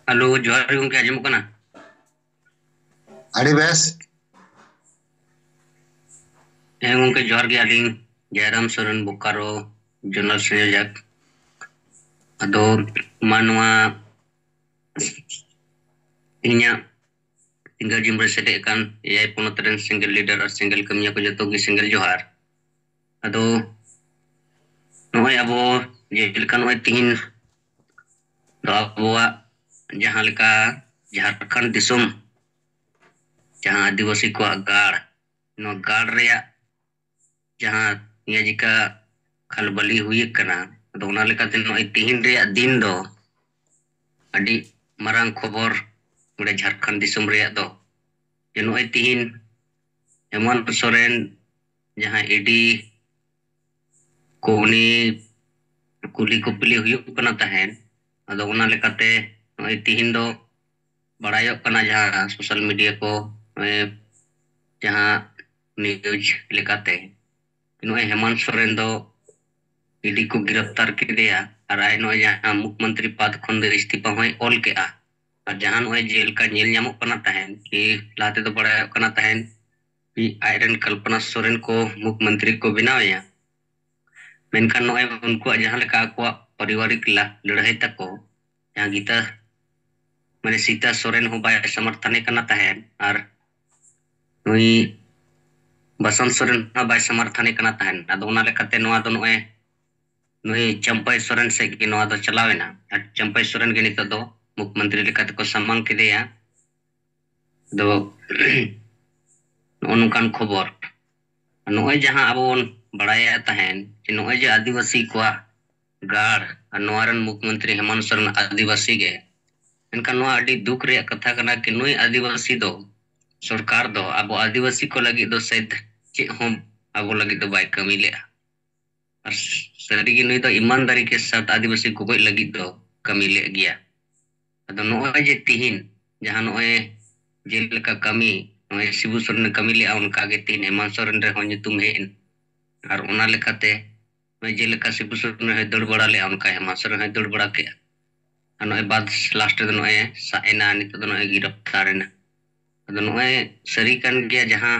Hello जोहार गंके आजम कना। अड़ी बेस। गंके जोहार गे आलिंग जयराम सोरेन बोकारो जनरल संयोजक अदो मानवा इन्या सिंगल जिम्बर सेटे kan एआई पोनत रेन सिंगल लीडर और सिंगल कमिया को जतो गी सिंगल जोहार अदो नोय अबो जेलका नोय तीन दो अबोआ जहां लेका झारखंड दिसुम जहां आदिवासी को गाड़ नो गाड़ रेया जहां निया जिका खलबली हुई कना अदो ओना लेकाते नोय तीन रेया दिन दो अडी मारांग खबर बड़े झारखंड दिसुम रेया दो जे नोय तीन हेमंत सोरेन जहां ईडी को उनी कुली कुपली हुई कना तहन अदो ओना लेकाते नोय तीन दो बड़ायो कना जहां सोशल मीडिया को जहां न्यूज लेकाते नोय हेमंत सोरेन दो ईडी को गिरफ्तार किदेया और आय नोय जहां मुख्यमंत्री पद खन दो इस्तीफा होय ऑल केआ और जहां नोय जेल का जेल ᱧᱟᱢᱚᱜ कना तहन कि लाते तो बड़ायो कना तहन कि आयरन कल्पना सोरेन को मुख्यमंत्री को बनावेया मेनखान नोय उनको जहां लेका को पारिवारिक लड़ाई तको जहां गीता माने सीता सोरेन हो बाय समर्थन कना तहन और नुई बसंत सोरेन हो बाय समर्थन कना तहन अदो ओना लेकाते नोआ दो नोय नुई चंपई सोरेन से कि नोआ दो चलावेना चंपई सोरेन के नितो दो मुख्यमंत्री लेकाते को सम्मान किदेया दो नोनकान खबर नोय जहां अबोन बड़ाया तहन कि नोय जे आदिवासी को गाड़ और नोआरन मुख्यमंत्री हेमंत सोरेन आदिवासी गे इनका नोआ अडी दुख रे कथा कना कि नुई आदिवासी दो सरकार दो अब आदिवासी को लगी दो सैद चे हम अब लगी दो बाय कमी ले और सरी नुई दो ईमानदारी के साथ आदिवासी को कोई लगी दो कमी ले गया अदो नोए जे तिहिन जहां नोए जेल का कमी नोए शिबू सोरेन कमी ले उनका गे तीन हेमंत सोरेन रे हों तुम हेन और ओना लेकाते नोए जेल का शिबू सोरेन है दौड़ बड़ा ले उनका हेमंत सोरेन है दौड़ बड़ा के नोए बाद लास्ट दो नोए साएना नितो दो नोए गिरफ्तार ना अदो नोए सरी कान गया जहां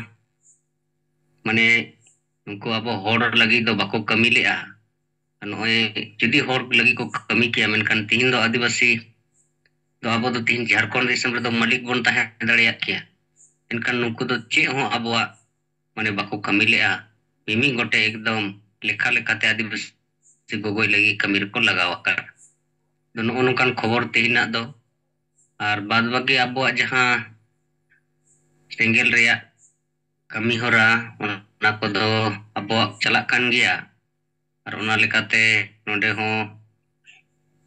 माने उनको अब होड़ लगी दो बाको कमी लेआ नोए जुदी होड़ लगी को कमी किया मेनखान तीन दो आदिवासी दो अब दो तीन झारखंड दिसम रे दो मालिक बन ताहे दड़िया किया इनखान नुको दो चे हो अबवा माने बाको कमी लेआ मिमी गोटे एकदम लेखा लेखाते आदिवासी गोगोय लगी कमी रे को लगावा कर दो नोनकान खबर तेहिना दो और बाद बाकी अबवा जहां सेंगेल रेया कमी होरा ओना को दो अबवा चला कान गया और ओना लेकाते नोडे हो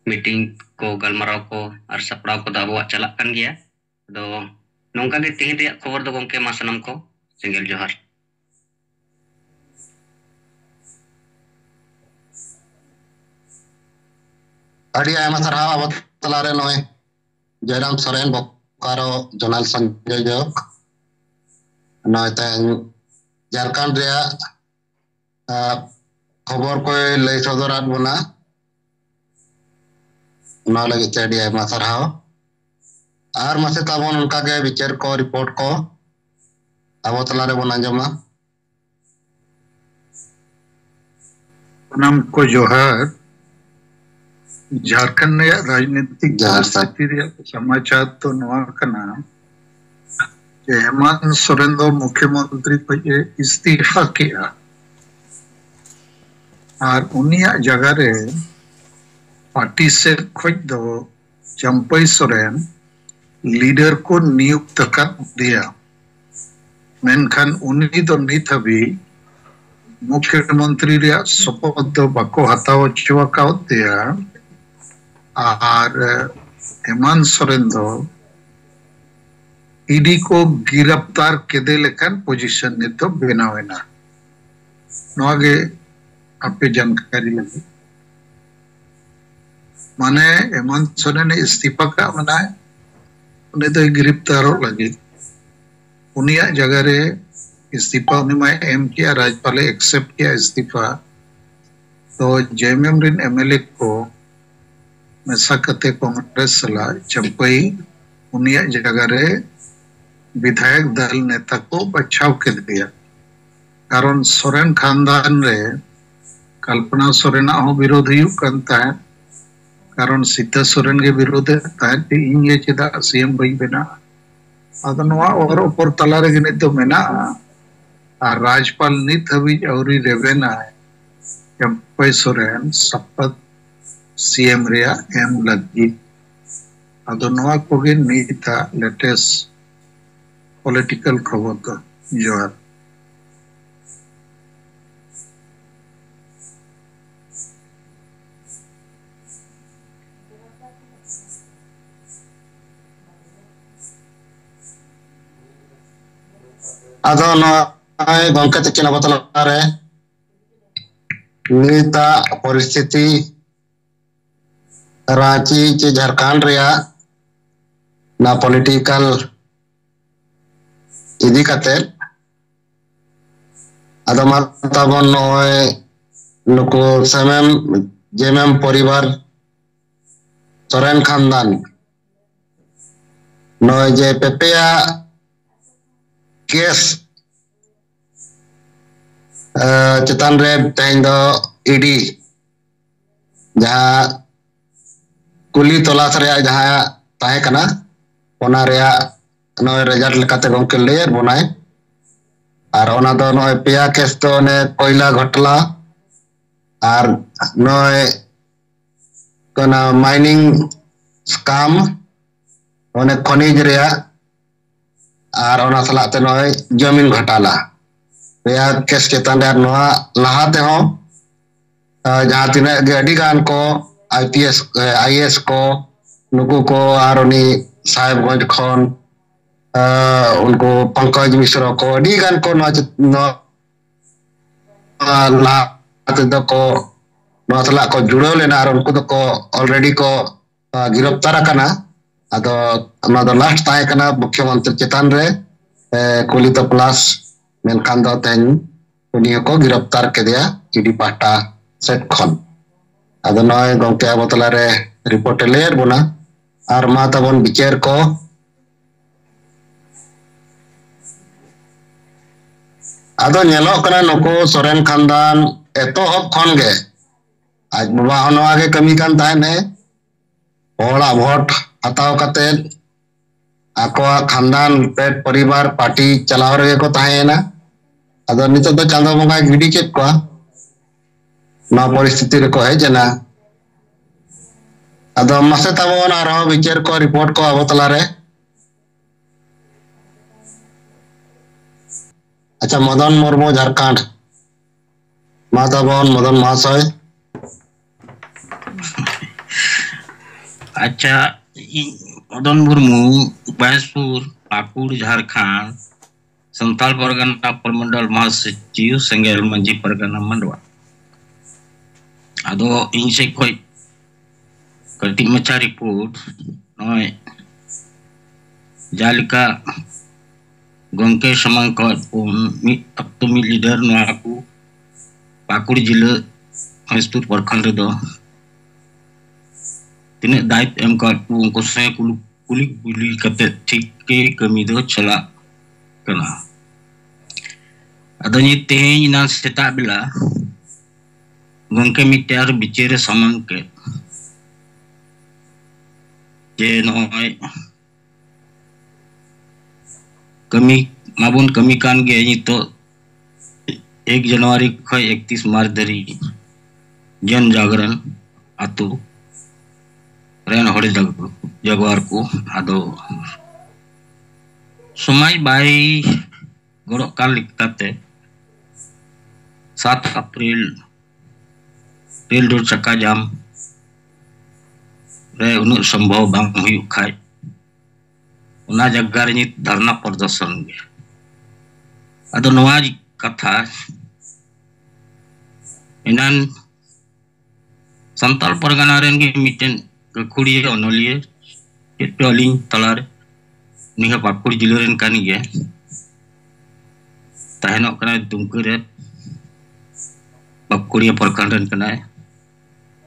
मीटिंग को गलमराव को और सपड़ाव को दो अबवा चला कान गया दो नोंका गे तेहिन रेया खबर दो गंके मा सनम को सेंगेल जोहार अड़ी आयमा साराव अब तलारे नोय जयराम सोरेन बोकारो जनरल संयोजक नोय तेन झारखंड रे खबर को लय सदरात बना ना लगी ते अड़ी आयमा साराव और मासे ताबन उनका के विचार को रिपोर्ट को अब तलारे बन आंजमा नाम को जोहार झारखंड ने राजनीतिक स्थिति समाचार तो नवा कना जे हेमंत सोरेन दो मुख्यमंत्री को इस्तीफा किया और उनिया जगह रे पार्टी से खोज दो चंपई सोरेन लीडर को नियुक्त कर दिया मेनखान उनी दो नित हबी मुख्यमंत्री रे शपथ दो बाको हताव चुवा दिया और हेमंत सोरेन दो ईडी को गिरफ्तार केदे लेखान पोजीशन ने तो बनावेना नोगे आपे जानकारी लगी माने हेमंत सोरेन इस्तीफा का मना उन्हें तो गिरफ्तार लगी उनिया जगह रे इस्तीफा उन्हें मैं एम किया राज्यपाल एक्सेप्ट किया इस्तीफा तो जेएमएम रिन एमएलए को मेसा कते कांग्रेस सला चंपई उनिया जगह रे विधायक दल नेता को बचाव के दिया कारण सोरेन खानदान रे कल्पना सोरेन हो विरोध हुकता है कारण सीता सोरेन के विरोध इन चेदा सीएम बई बना अद नवा और ऊपर तला रे नित दो मेना और राज्यपाल नित हबी औरी रेवेना चंपई सोरेन शपथ सीएम रिया एम लगी अद नवा कोगे नीता लेटेस्ट पॉलिटिकल खबर तो जोहार Ado no ay gongke tikina botolare nita परिस्थिति रांची के झारखंड रिया ना पॉलिटिकल इदी कते ado mata bon noy nuko samem jemem परिवार सोरेन खानदान noy je pepea केस चेतान रे तेन दो ईडी जहाँ कुली तलाश रे जहाँ ताहे कना ओना रे नोय रिजल्ट लेकाते गंके लेयर बनाए और ओना दो नोय पिया केस तो ने कोयला घटला और नोय कना माइनिंग स्कैम ओने खनिज रे और ओना सलाते नोय जमीन घटाला या केस चेतान रे नोआ लहाते हो जहाँ तिना गडी गान को आईपीएस आईएएस को नुकु को और उनी साहेबगंज खन उनको पंकज मिश्र को डी गान को नो लहाते दो को नो सला को जुड़ो लेना और उनको तो को ऑलरेडी को गिरफ्तार करना अदो नो दो लास्ट ताए करना मुख्यमंत्री चेतान रे कुली तो प्लस मेनखान दो तेन उन्हीं को गिरफ्तार के दिया ईडी पाटा सेट खन अदो नय गंके बतला रे रिपोर्ट लेयर बुना और मा तबन बिचार को अदो नेलो कना नको सोरेन खानदान एतो हक खन गे आज बाबा हनवा के कमी कान ताने ओला वोट हताव कते आको खानदान पेट परिवार पार्टी चलाव रे को ताहेना अदो नितो दो चांदो बंगा गिडी के को ना परिस्थिति रे को है जना अदो मसे तबोन आरो विचार को रिपोर्ट को अबतला रे अच्छा मदन मुर्मू झारखंड माताबन मदन महाशय अच्छा मदन मुर्मू बांसपुर पाकुड़ झारखंड संताल परगना प्रमंडल महासचिव सेंगेल मंजी परगना मंडवा अदो इन से कोई कटी मचा रिपोर्ट नय जालिका गंके समंग को अपतमी लीडर नाकू पाकुड़ जिले बांसपुर प्रखंड दो तिने दायित्व एम का उनको से कुली बुली कते ठीक के कमी दो चला कना अदो नि तेहें ना सेता बिला गंके मिटार बिचेरे समंग के जे नय कमी माबुन कमी कान गे नि तो 1 जनवरी ख 31 मार्च धरी जन जागरण आतु रेन हड़े जगवार को आदो समय बाई गड़ो काल लिखते 7 अप्रैल रेल रोड चक्का जाम रे उन संभव बांग हुई खाए उना जगह रे धरना प्रदर्शन गे अदो नवा कथा इनान संताल परगना रेन गे मिटेन कुड़ी अनलिए पेलिंग तलार निहा पाकुड़ जिले रेन कानी गे ताहेनो कना दुमके रे पाकुड़िया प्रखंड रेन कना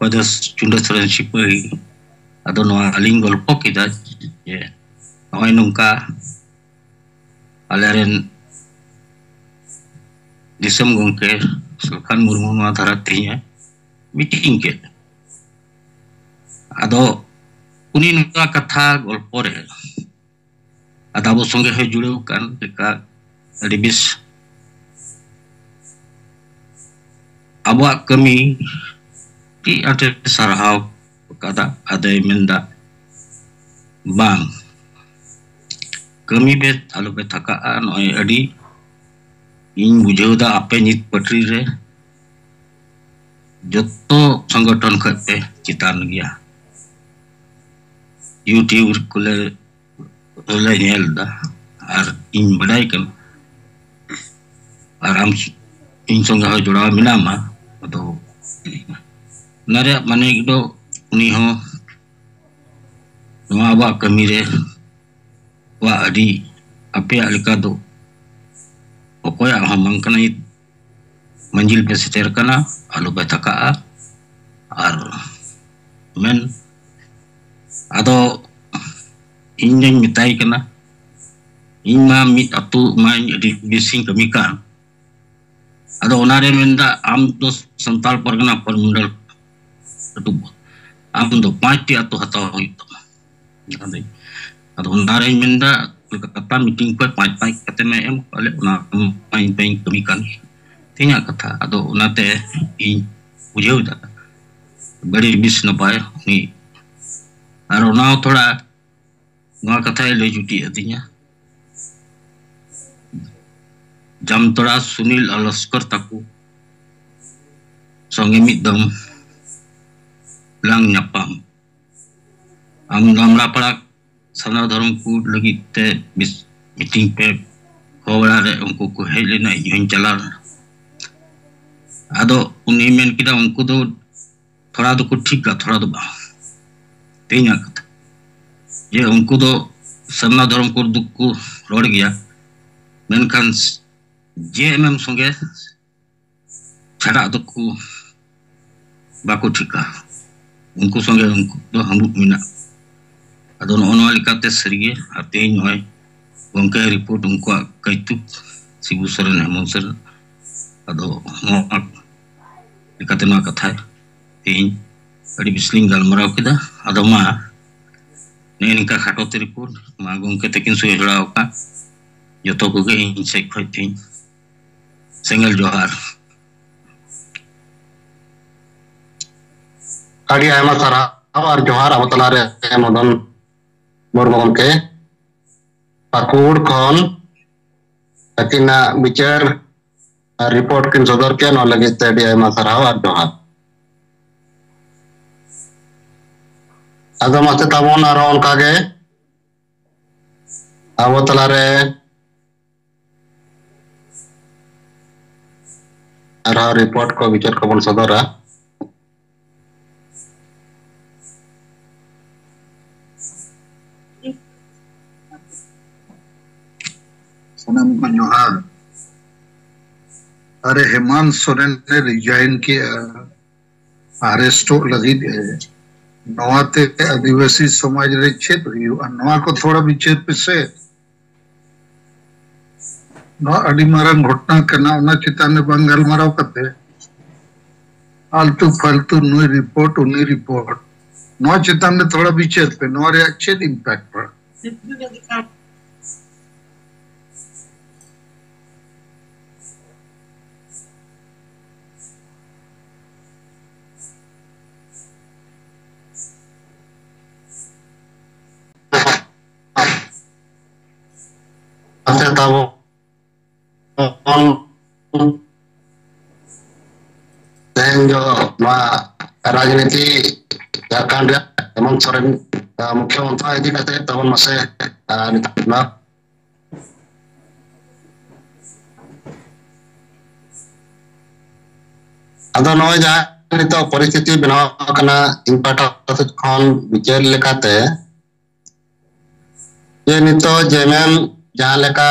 पदस चुंडसरन सिपाही ado noa aling golpo kita ye noy nungka aleren disem gongke Sulkan Murmu noa taratinya meeting ke ado uni nungka katha golpo re adabo songe he judeu kan deka lebis abuak kami ti ada sarhau kata ada menda bang kami bet alu betakaan oi adi in bujau da ape nit patri re joto sanggatan kate citan gya YouTube kule oleh nyel da ar in badai kan aram in songa jura minama atau nare mane do uni ho noa ba kami re wa adi ape alika do okoya hamang kana manjil peseter kana alu betaka ar men ado inyang mitai kana inma mit atu main di bising kami kan ado onare menda am dos santal pargana permundal itu am do pati atu hatau itu ado onare menda kata meeting ko pai kate me em kale na main kami kan tinya kata ado onate in ujeu da bari bis na pai ni aro na thoda ngwa kata le juti atinya jam toda Sunil Alaskar taku songe mit dam lang nyapam am namra para sana dharam ku lagi te bis meeting pe kobra re unku ku hele na yon jalan ado uni men kita unku do thoda do ku ठीक का thoda do ba tenya kata ye unku do sana dharam ku dukku rod gya menkan JMM songe chada dukku baku thika unku songe unku do hambu mina ado ono alikate serige ate noy gongke report unku kaitu sibusaran hemonsar ado no likate no katha tin adi bisling gal marau kida ado ma nenika khato report ma gongke tekin suye jora ka joto ko ge insek khaitin Single Johar. Adi ayama sarah ar Johar abatalare modon Murmu ke Pakur kon atina bicar report kin sodor ke no lagi tadi ayama sarah ar Johar. Aga mate tabon aron kage abatalare arah report ko bicar ko bon sodora sanam Johar अरे हेमंत सोरेन ने resign किया arrest लगी नवाते आदिवासी समाज रे छेद नवा को थोड़ा विचार पिसे नवा अड़ी मारन घटना करना उना चिताने बंगाल माराव करते आलतू फालतू नुई रिपोर्ट उन्हीं रिपोर्ट नवा चिताने थोड़ा विचार पे नवा रे अच्छे इम्पैक्ट पड़ा saya tahu dan jo ma rajniti akan dia emang sering muఖ్యమంత్రి ఇది kata tahun masih ditambah ada noy jahan itu परिस्थिति benaw kana impact kon bicar lekate ye nito jemen jahan leka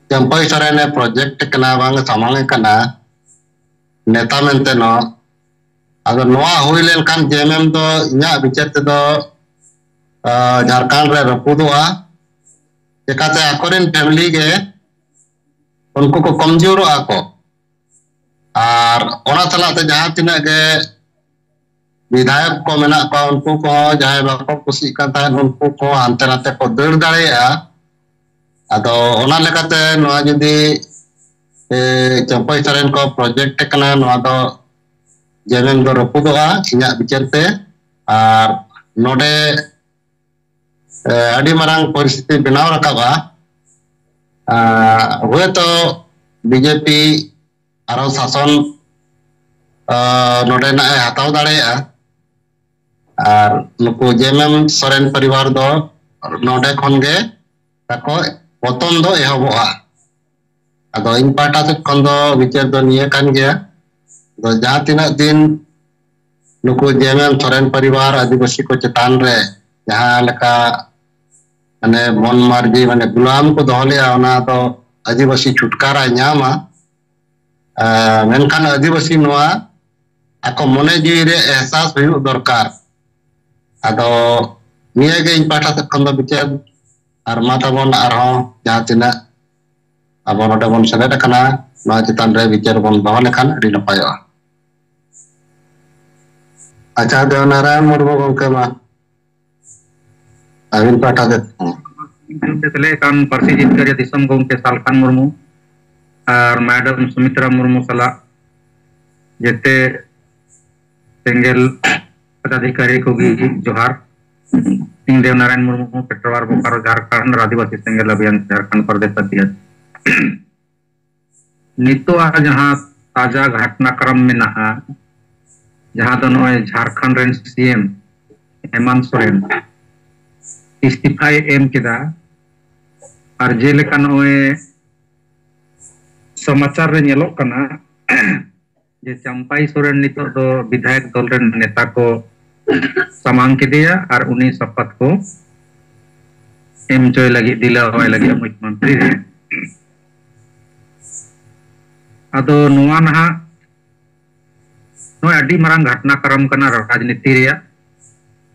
Jampai Sorene project kena bang samang kena neta menteno ᱟᱫᱚ ᱱᱚᱣᱟ ᱦᱩᱭ ᱞᱮᱱᱠᱷᱟन JMM ᱫᱚ ᱤᱧᱟᱹᱜ ᱵᱤᱪᱟᱹᱨ ᱛᱮᱫᱚ ᱡᱷᱟᱲᱠᱷᱚᱸᱰ ᱨᱮ ᱨᱟᱹᱯᱩᱫᱚᱜᱼᱟ ᱪᱮᱠᱟᱛᱮ ᱟᱠᱚᱨᱮᱱ ᱯᱷᱮᱢᱤᱞᱤ ᱜᱮ उनको को कमजोर आको और ओना तला ते जहां तिना के विधायक को मेना को उनको को जहां बाको कुसी का था उनको को अंते नाते को दड़ दाड़ेया अदो ओना लेकाते नोआ जदी चंपई सरेन को प्रोजेक्ट कना नोआ दो जेमेम दो रपुदोआ इना विचारते और नोडे अडी मारांग परिस्थिति बनाव रकाबा हुए तो बीजेपी आरो शासन नोडे ना हताव दाड़ेया और नुकु जेमेम सोरेन परिवार दो नोडे खन गे ताको पतन दो एहबोआ अदो इन पाटा से खन दो विचार दो निये कान गया दो जहां तिना दिन नुकु जेमेम सोरेन परिवार आदिवासी को चेतान रे जहां लका माने मन मर्जी माने गुलाम को दोहलिया ओना तो आदिवासी छुटकारा न्यामा मेनखान आदिवासी नोआ आको मने जीवी रे एहसास हुई दरकार अदो निये गे इन पाठा से खंद बिचार आर माता बन आरहो जहां तिना अब नोडे बन सेलेद कना नोआ चितान रे विचार बन दोह लेखान अडी नपायोआ अच्छा देवनारायण मुर्मू गंके मा अविन पाठा दे तेले कान पार्टी जितकर दिसम गंके सालखान मुर्मू और मैडम सुमित्रा मुर्मू सला जेते सेंगेल पदाधिकारी को भी जोहार सिंह देवनारायण मुर्मू पेट्रोवार बोकारो झारखंड आदिवासी सेंगेल अभियान झारखंड प्रदेश अध्यक्ष नितो जहां ताजा घटनाक्रम में नहा जहां तो नोए झारखंड रेन सीएम हेमंत सोरेन इस्तीफा एम किदा और जेलेका नोए समाचार रे नेलो कना जे चंपाई सोरेन नितो दो विधायक दल रेन नेता को सामांग किदिया और उनी शपथ को एम चोय लगी दिला होय लगी मुख्यमंत्री रे अदो नुआ नहा नोए अडी मारंग घटनाक्रम कना राजनीति रे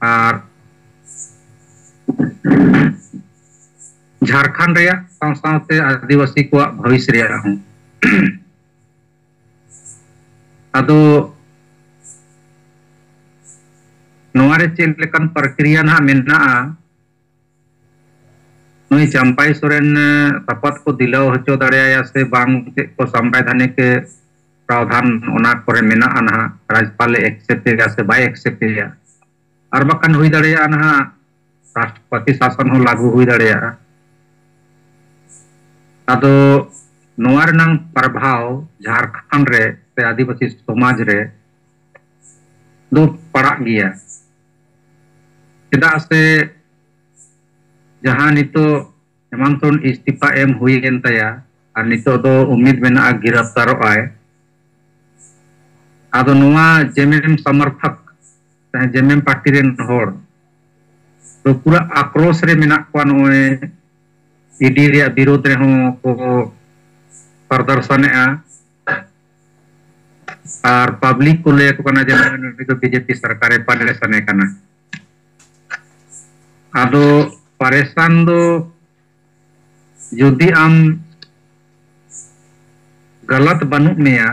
और झारखंड रे साथे आदिवासी को भविष्य रे अदो नोआरे चेल लेकन प्रक्रिया ना मेना नुई चंपाई सोरेन शपथ को दिलाव हचो दाड़ेया से बांग को संवैधानिक प्रावधान ओना करे मेना ना राज्यपाल एक्सेप्ट से बाय एक्सेप्ट और बकन हुई दाड़ेया ना राष्ट्रपति शासन हो लागू हुई दाड़ेया अदो नोआर नंग प्रभाव झारखंड रे से आदिवासी समाज रे दो पड़ा गया चेदा से जहां नितो हेमंत सोरेन इस्तीफा एम हुई गेन तया और नितो दो उम्मीद मेना गिरफ्तारो आए आदो नोआ जेमेम समर्थक जेमेम पार्टी रेन होड़ तो पूरा आक्रोश रे मेना को नोए ईडी रे विरोध रे हो को प्रदर्शन और पब्लिक को ले को जे बीजेपी सरकार परेशान कना आदो परेशान दो जुदी आम गलत बनू मेया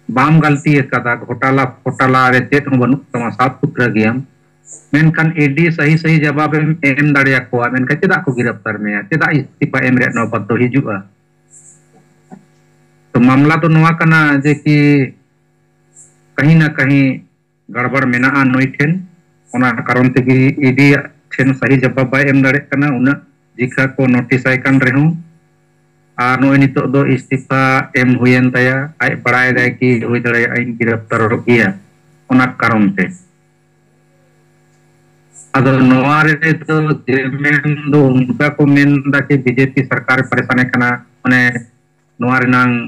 बाम गलती कदा घोटाला फोटाला रे चेत हो बनू तमा साफ सुथरा गियम मेनखान एडी सही सही जवाब एम दाड़िया को मेनखान चेदा को गिरफ्तार मेया चेदा इस्तीफा एम रे नौबत दो हिजुआ तो मामला तो नोआ कना जे कि कहीं ना कहीं गड़बड़ मेना नोई ठेन ओना कारण ते कि ईडी ठेन सही जवाब बाय एम दाड़े कना उना जिका को नोटिस आय कान रेहू और नोई नितो दो इस्तीफा एम हुयन तया आय बड़ाय दाय कि हुई दाड़े आइन गिरफ्तार गया ओना कारण ते अदो नोआ रे तो जेमेन दो उनका को मेन दा कि बीजेपी सरकार परेशान कना माने नोआ रेनांग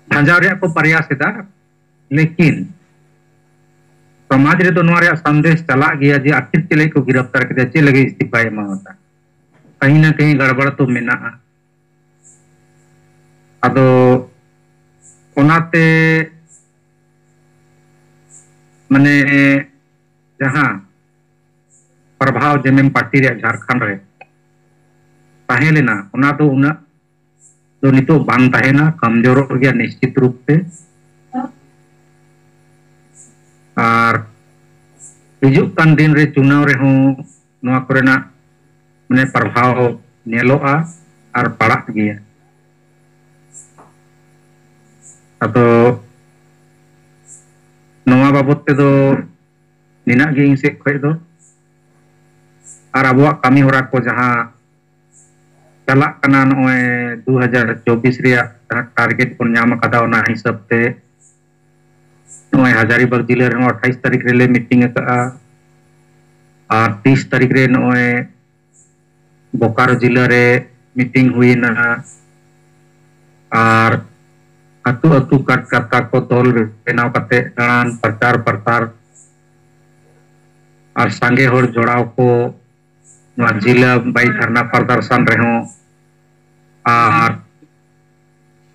भंजाव रे को प्रयास था लेकिन समाज रे तो नोआ संदेश चला गया जे आखिर चले को गिरफ्तार कर चे लगे इस्तीफा एमा होता कहीं ना कहीं गड़बड़ तो मेना अदो ओनाते माने जहां प्रभाव जेमेम पार्टी रे झारखंड रे ताहे लेना ओना तो उना तो नितो बांग ताहेना कमजोर गया निश्चित रूप से और हिजुक कान दिन रे चुनाव रे हों नोआ कोरेना माने प्रभाव नेलोआ और पड़ा गया अतो नोआ बाबत ते दो निना गे इन से खय दो और अबुआ कामी होरा को जहां चला कना नोए 2024 रिया टारगेट को नाम कदा ओना हिसाब ते नोए हजारीबाग जिले रे 28 तारीख रे ले मीटिंग का और 30 तारीख रे नोए बोकारो जिले रे मीटिंग हुई ना और अतु अतु कटा को दल बनाव कते दान प्रचार प्रसार और संगे होर जोड़ाव को जिला बाई धरना प्रदर्शन रहे और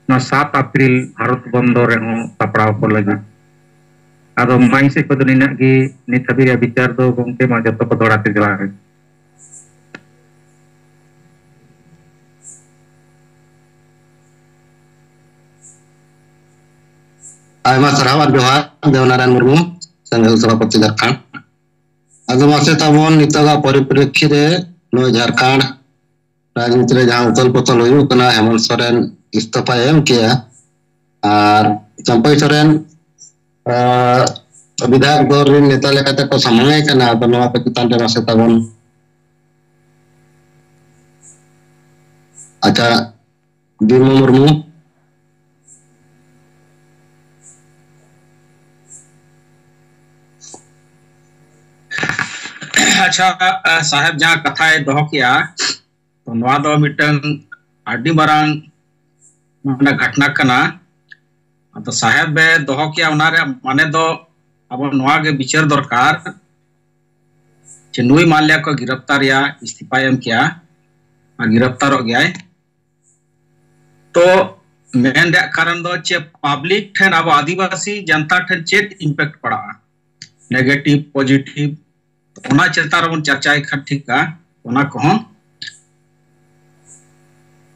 7 अप्रैल भारत बंदो रहे सपड़ाव को लगे आदो माई से को निना गी नित हबी विचार दो गंके मा जतो को दोड़ाते जोहार आयमा सराहवार जोहार देवनारायण मुर्मू संघ सभापति झारखंड आदो मासे ताबोन नितगा परिप्रेक्षी रे नो झारखंड राजनीति रे जहां उथल पुथल हुई कना हेमंत सोरेन इस्तीफा एम किया और चंपई सोरेन विधायक दल रे नेता लेकाते को समांगे कना आदो नवा पे कितान रे मासे ताबोन अच्छा दिमो मुर्मू अच्छा साहेब जहाँ कथा दोह किया तो नवा दो मिटन आडी मारांग माने घटना कना तो साहेब बे दोह किया उनारे माने दो अब नवा के विचार दरकार जे नुई माल्या को गिरफ्तार या इस्तीफा एम किया और गिरफ्तार हो गया है तो मेन रे कारण दो चे पब्लिक ठेन अब आदिवासी जनता ठेन चेट इम्पैक्ट पड़ा नेगेटिव पॉजिटिव ओना चलता रबन चर्चाए खा ठीक का ओना कहो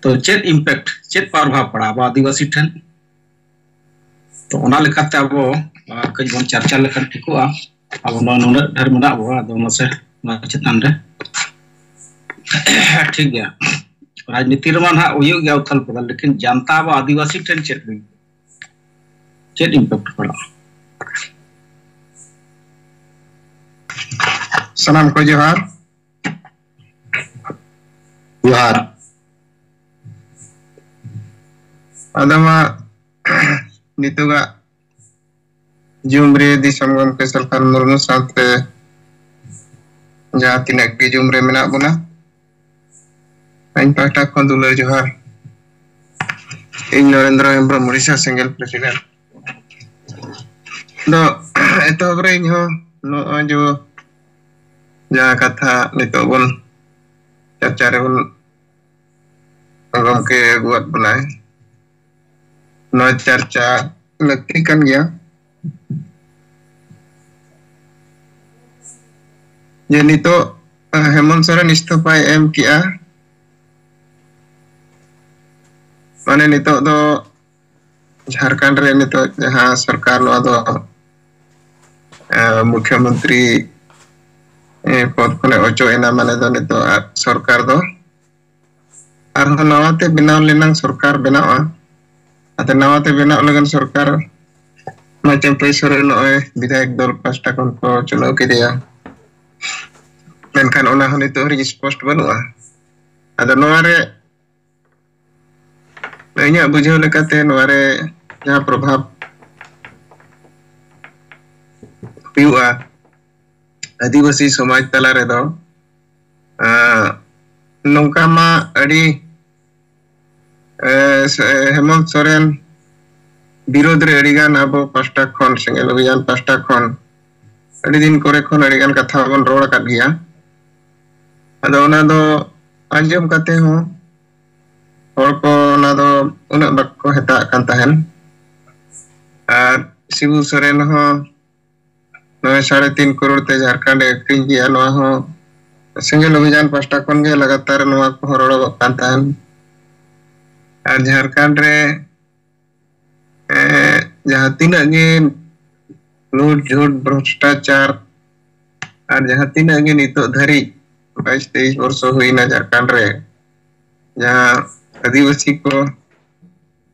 तो चेत इम्पैक्ट चेत प्रभाव पड़ा अब आदिवासी ठन तो ओना लेखाते अब कई बन चर्चा लेखन ठिकवा अब नुन ढेर मना अब आदो मसे चेतन रे ठीक गया राजनीति रमा ना उयो गया उथल पड़ल लेकिन जनता अब आदिवासी ठन चेत इम्पैक्ट पड़ा सलाम को जोहार जोहार अदमा नितुगा जुमरे दिसम गमके सरकार मुर्मू साथे जहाँ तिनाक के जुमरे मेना बुना आइन पाटा खन दुलर जोहार इन नरेंद्र हेम्ब्रम उड़ीसा सिंगल प्रेसिडेंट दो एतो बरे इन हो नो जो जहाँ कथा नितो बन चर्चा रे बन गमके गुआत बनाए नो चर्चा लगती kan गया ये नितो हेमंत सोरेन इस्तीफा एम किया माने नितो दो झारखंड रे नितो जहाँ सरकार नो दो मुख्यमंत्री पद को ओचो एना माने दो नितो सरकार दो और नवाते बनाव लेना सरकार बनावा अते नवाते बनाव लगन सरकार माचम पैसरे नोए विधायक दल पास्टा कोन को चुनाव के दिया मेनखान ओना हने तो रि स्पष्ट बनुआ अदा नोरे इन्या बुझो लेकाते नोरे जहां प्रभाव हुआ आदिवासी समाज तला रे दो नौका मा अड़ी हेमंत सोरेन विरोध रे अड़ीगान अब पास्टा खन सेंगेल अभियान पास्टा खन अड़ी दिन करे खन अड़ीगान कथा बन रोड कर गया अदो ओना दो अंजम कते हो और को ओना दो उना बक्को हेता कान तहन Ar Sibu Soren ho 3.5 crore te Jharkhand akring kiya noa ho single abhijan pasta kon ge lagatar noa ko hororo kan tahan. Ar Jharkhand re jahan tina ge लूट झूठ भ्रष्टाचार और जहाँ तीन आगे नितो धरी 22-23 वर्ष हुई ना झारखंड रे जहाँ आदिवासी को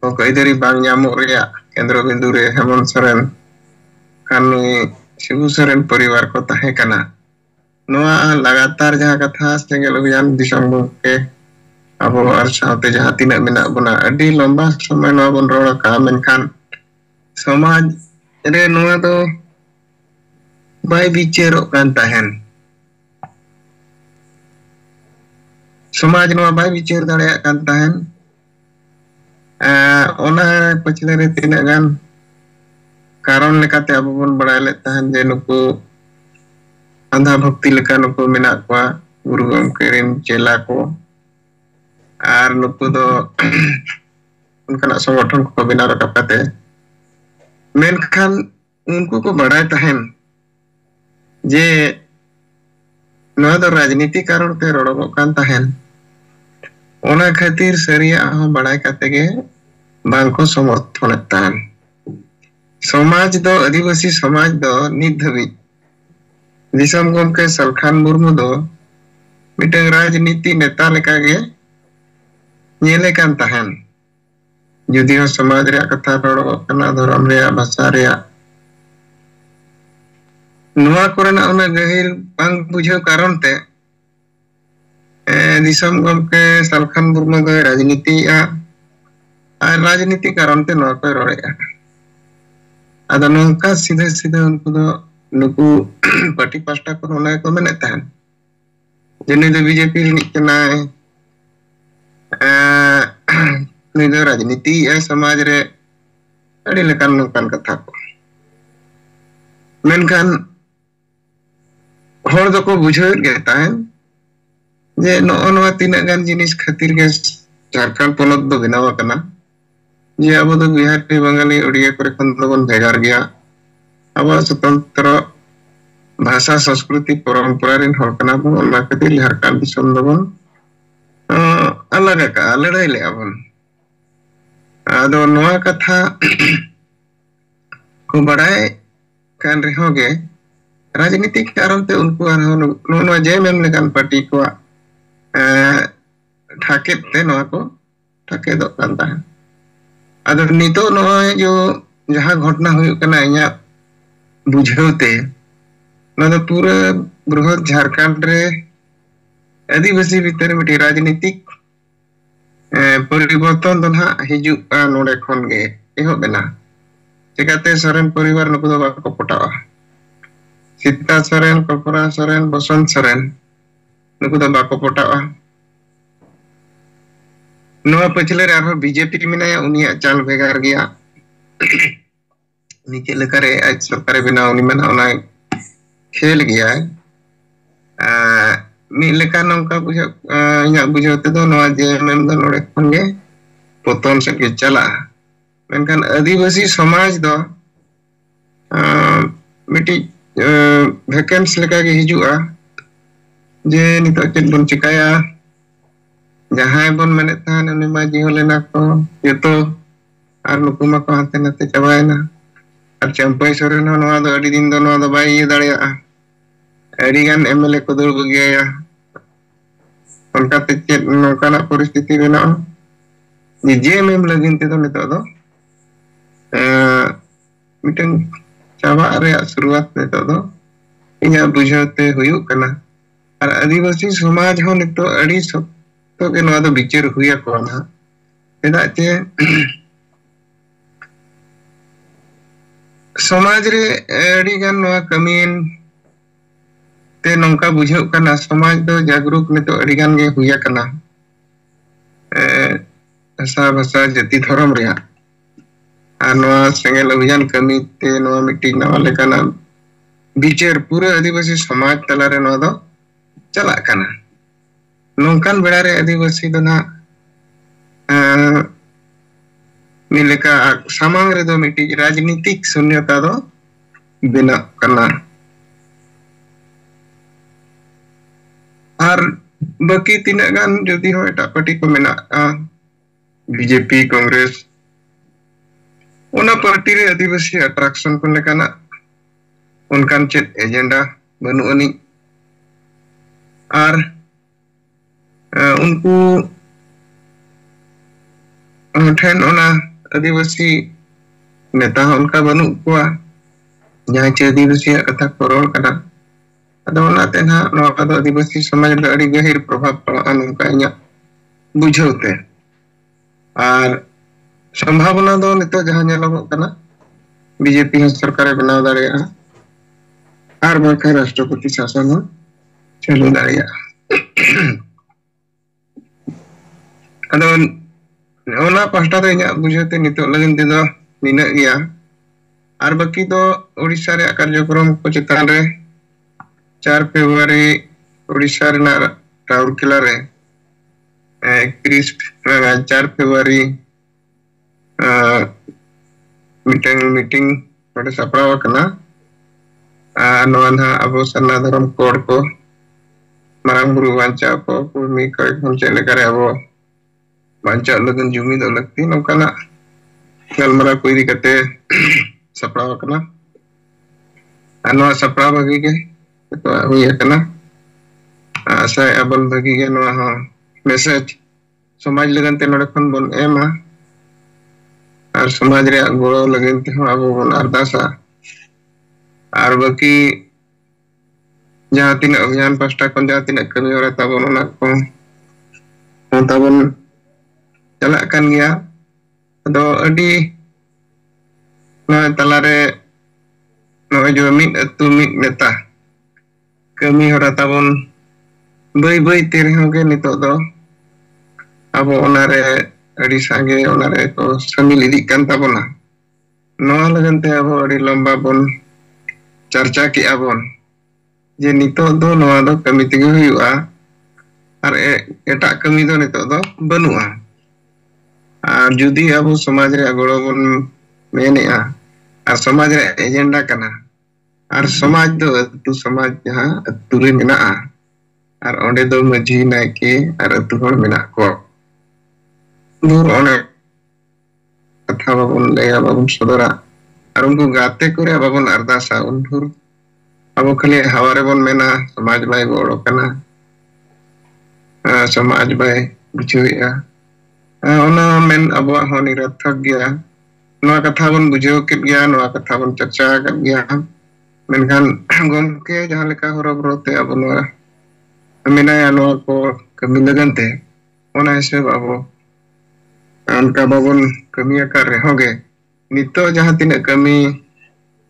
कई दरी बांग ᱧᱟᱢᱚᱜ ᱨᱮᱭᱟᱜ केंद्र बिंदु रे हेमंत सोरेन कानूनी शिबू सोरेन परिवार को ताहे कना नोआ लगातार जहाँ कथा सेंगेल अभियान दिसम के अबो और साथे जहाँ तीन मेना बना अडी लंबा समय नोआ बन रोड़ा का मेनखान समाज रे नोआ तो बाय बिचारों kan tahan समाज नोआ बाय बिचार दाड़ेयाग kan tahan ओना पछले रे तीना गान कारण लेकाते अब बन बड़ाय ले tahan जे नुकु अंधा भक्ति लेका नुकु मेना को गुरु गमके रेन चेला को आर नुकु दो उनका संगठन को बिना रकाब काते मेनखान उनको को बढ़ाए तहन जे नोआ दो राजनीति कारण ते रोड़ो कान तहन ओना खातिर सरिया हो बढ़ाए काते गे बांग को समर्थन तहन समाज दो आदिवासी समाज दो नित धबी दिसम गमके सलखान मुर्मू दो मिटंग राजनीति नेता लेका गे नेले कान तहन जुदी हो समाज रे कथा रोड़ो कना धर्म रे भाषा रे नोआ कोरेना उना गहिर बांग बुझाव कारण ते दिसम गमके सलखान मुर्मू दो राजनीति आ राजनीति कारण ते नोआ को रोड़ेया आदा नोंका सीधे सीधे उनको दो नुकु पार्टी पास्टा को उना को मेने तहन जने दो बीजेपी रिनिक कनाय निदो राजनीति समाज रे अड़ी लेकान नोकान कथा को मेनखान होड़ दो को बुझाव गे ताहेन जे नोआ नोआ तीना गान जिनिस खातिर गे झारखंड पोनत दो बनावा कना जे अब दो बिहार के बंगाली उड़िया करे खन दो बन भेगार गया अब स्वतंत्र भाषा संस्कृति परंपरा रिन होड़ कना बन ओना खातिर झारखंड दिसम दो बन अलग का लड़ाई ले अबन आदो नोआ कथा को बढ़ाए कान रहो गे राजनीति कारण ते उनको नोआ जेएमएम लेकान पार्टी को ठाके ते नोआ को ठाके दो कान ताहेन आदो नितो नोआ जो जहाँ घटना हुई कना इया बुझावते ना तो पूरा बृहद झारखंड रे आदिवासी भीतर मिटी राजनीतिक परिवर्तन तो ना हिजु नोडे खन गे एहो बेना चिकाते सोरेन परिवार नुकु दो बाको पटावा सीता सोरेन कल्पना सोरेन बसंत सोरेन नुकु दो बाको पटावा नोआ पछले रे आरो बीजेपी मिनाया उनिया चाल भेगार गया नीचे लेकारे आज सरकार बिना उनी मना उना खेल गया मी लेका नौका बुझा इना बुझाते दो नोआ जेएमएम दो नोडे खन गे पतन से के चला मेनखान आदिवासी समाज दो मिटी वैकेंस लेका के हिजुआ जे नितो चेद बन चिकाया जहां बन मने तान उनी मा जिहो लेना को जतो आर नुकु मा को हाते नाते चबायना आर चंपई सोरेन नोआ दो अडी दिन दो नोआ दो बाई दाड़िया अडी गान एमएलए को दुड़ गया उनका ते चेद नोकाना परिस्थिति बेना जेएमएम लगिन ते दो नितो दो मिटन चावा रे शुरुआत नितो दो इया बुझाते हुयु कना और आदिवासी समाज हो नितो अडी सब तो के नोआ दो बिचार हुया को ना एदा चे समाज रे अडी गान नोआ कमीन ते नौका बुझाव कना समाज दो जागरूक नितो अडी गान गे हुया कना भाषा भाषा जाति धर्म रे आ नोआ सेंगेल अभियान कमी ते नोआ मिट्टी नवा लेकाना बिचार पूरा आदिवासी समाज तला रे नोआ दो चला कना नौकान बेड़ा रे आदिवासी दो ना Milika samang redo miti rajnitik sunyata do bina kana. Ar baki tindak kan jadi ho etak parti ko mena'a BJP Kongres ona parti re adivasi attraction kun lekana unkan chet agenda banu ani ar unku ठेन ओना आदिवासी नेता उनका बनु कुआ जहाँ चे आदिवासी कथा Corel कना अदो ओनाते ना नवा कदो आदिवासी समाज रे अड़ी गहिर प्रभाव पड़ा उनका इया बुझौते आर संभावना दो नितो जहाँ नेलोगो कना बीजेपी सरकार बनाव दाड़ेया आर बाका राष्ट्रपति शासन चालू दाड़ेया अदो ओना पास्टा दो इया बुझते नितो लगन ते दो निना गया आर बाकी तो ओडिशा रे कार्यक्रम को चितान रे 4 फरवरी ओडिशा रे राउरकेला रे 4 फरवरी मीटिंग नोडे सपराव कना नोआ ना अबो सन्ना धर्म कोड को मांग बुरु वांचा को कुमी कय हम चले करे अबो बांचा लगन जुमी दो लगती नौकाना गलमरा कोई दिक्कते सपराव कना अनवा सपराव बगी के तो हुई कना आशा अबल बगी के नवा हो मैसेज समाज लगन ते नोडे खन बोन एमा और समाज रे गोड़ो लगन ते अबो बोन अरदासा और बाकी जहाँ तीन अभियान पास्टा कौन जहाँ तीन कमी हो रहा तबन ओना को तबन चला kan gया ado adi na talare no jo mit atu mit neta kami hora tabon bai tere hoge nitok do abo onare adi sange onare ko samil idik kan tabona no lagante abo adi lomba bon charcha ki abon je nitok do no do kami tege huyu'a ar etak kami do nitok do banu'a और जुदी अब समाज रे गोड़ो बन मेनेआ और समाज रे agenda कना और समाज दो अतु समाज जहां अतु रे मेनाआ और ओंडे दो मजी नायके और अतु हर मेना को दूर ओने कथा बाबन लेया बाबन सदरा और उनको गाते करे बाबन अरदासा उनहुर अब खाली हवारे बन मेना समाज बाय गोड़ो कना समाज बाय बुझुया ओना मेन अबवा हो निरर्थक गया नवा कथा बन बुझो के गया नवा कथा बन चर्चा कर गया मेनखान गमके जहां लेका हरबरोते अब नवा मेनाया नवा को कमी लगनते ओना हिसाब अब उनका बाबन कमी कर रहोगे नितो जहां तीन कमी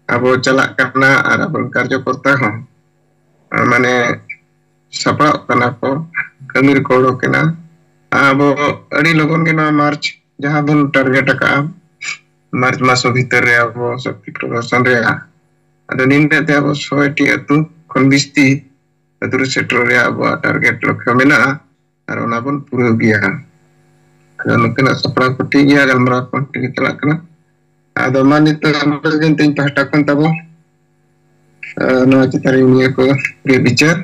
अब चला करना और अब कार्यकर्ता हो माने सपड़ा कना को कमी रिकॉर्डो केना अब अड़ी लोगन के ना मार्च जहां बन टारगेट का मार्च मासो भीतर रे अब शक्ति प्रदर्शन रे अद निंदे ते अब 100 अतु खन बिस्ती अतु सेक्टर रे अब टारगेट लक्ष्य मेना और ओना बन पूरा गया अद नकना सपड़ा पटी गया गलमरा पटी चला कना अद मानित हमगन तीन पास्टा खन तबो नो चितारी निया को रे विचार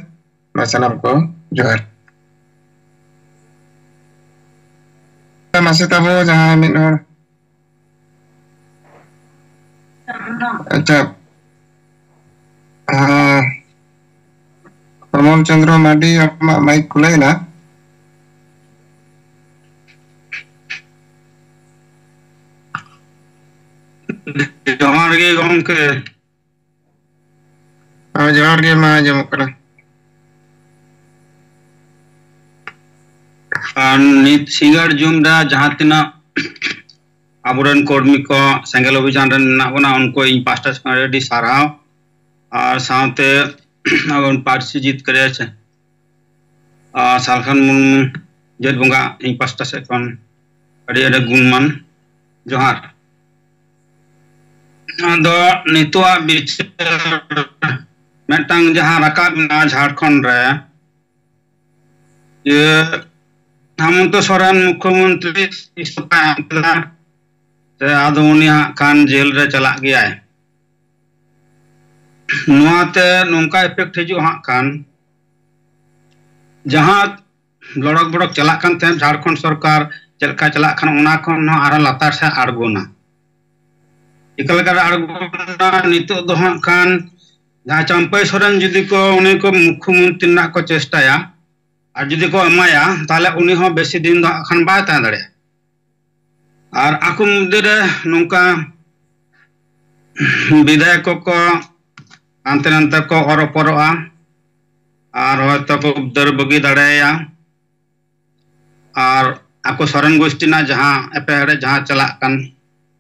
मासनाम को जोहार masih tahu jangan minor अच्छा प्रमोद चंद्र माडी माइक खुलाई ना जोहार गे गमके जोहार गे मा जमक करा नित सिंगर जुमरा जहाँ तना आबोरन कर्मी को सेंगल अभियान बना उनको इन पास्टा रेडी साराव और साथे अब पार्टी जीत करे सालखान मुर्मू जेल बंगा इन पास्टा से कौन अड़ी गुणमान जोहार दो नितुआ बीच मेंटंग जहाँ रकाब ना झारखंड रे ये हेमंत सोरेन मुख्यमंत्री ते आदो उनी हाँ खान जेल रे चला गया है नुआते नोंका इफेक्ट हिजु हाँ खान जहाँ लड़क बड़क चला खान थे झारखंड सरकार चलका चला खान उना खन आरो लातार से आड़गोना इकल कर आड़गोना नितो दो हाँ खान जहाँ चंपई सोरेन जुदी को उन्हीं को मुख्यमंत्री ना को चेष्टाया और जुदी को एमाया ताले उन्हीं हो बेसी दिन दो खान बाय ता दड़े और आकु मुद्दे नोंका विधायक को अंते नंतर को औरपरोआ और हयतो को दर बगी दाड़ेया और आको सोरेन गोष्ठी ना जहाँ एपेड़े जहाँ चला कान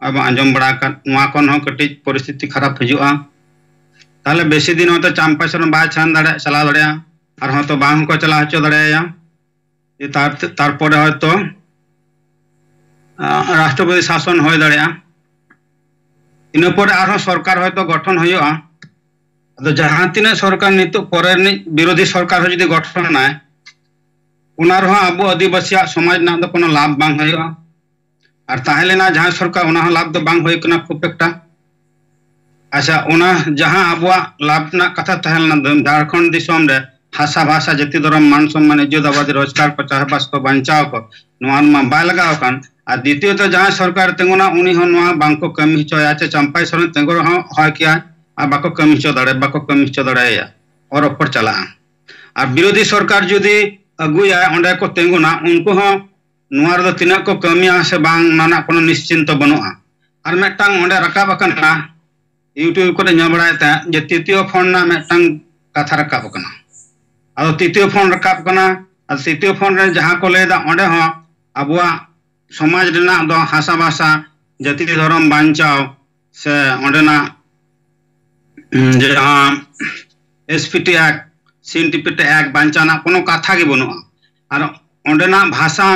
अब आंजम बड़ा कान नुआ कोन हो कटी परिस्थिति खराब हिजुआ ताले बेसी दिन होते चंपा सोरेन बाय छान दाड़े चला दाड़ेया और हयतो बांग को चला हचो दाड़ेया ये तारपरे हयतो राष्ट्रपति शासन हो दाड़ेया इन पर आरो सरकार हयतो गठन हुआ तो जहाँ तीन सरकार नितो परे विरोधी सरकार हो जदि गठन है उनार हो अब आदिवासी समाज ना दो कोनो लाभ बांग हुआ और ताहेलेना जहाँ सरकार उना लाभ दो बांग हुई कना खूब एकटा अच्छा उना जहाँ अब लाभ ना कथा ताहेलेना झारखंड दिसोम रे भाषा भाषा जाति धर्म मान सम्मान इज्जतवादी रोजगार को चाहबास को बचाव को नुआ मा बाय लगाव कान और द्वितीय तो जहाँ सरकार तेंगुना उनी हो नुआ बांग को कमी होया चे चंपाई सोरेन तेंगुर हो होय किया आ बाको कमी चो दाड़े बाको कमी चो दाड़ेया और ऊपर चला और विरोधी सरकार जुदी अगुया ओंडे को तेंगुना उनको हो नुआर दो तिना को कमिया से बांग नाना कोनो निश्चिंत बनुआ और मेटांग ओंडे रकाब अकना यूट्यूब को ᱧᱮᱞ बड़ाय ता जे तृतीय फोन ना मेटांग कथा रकाब अकना आ तृतीय फोन रकाब अकना और तृतीय फोन रे जहां को लेदा ओंडे हो अबुआ समाज रेना दो हासा भाषा जाति धर्म बांचाव से ओंडेना जहाँ एसपीटी एक्ट सीएनटीपीटी एक्ट बांचाना कोनो कथा के बनुआ और ओंडेना भाषा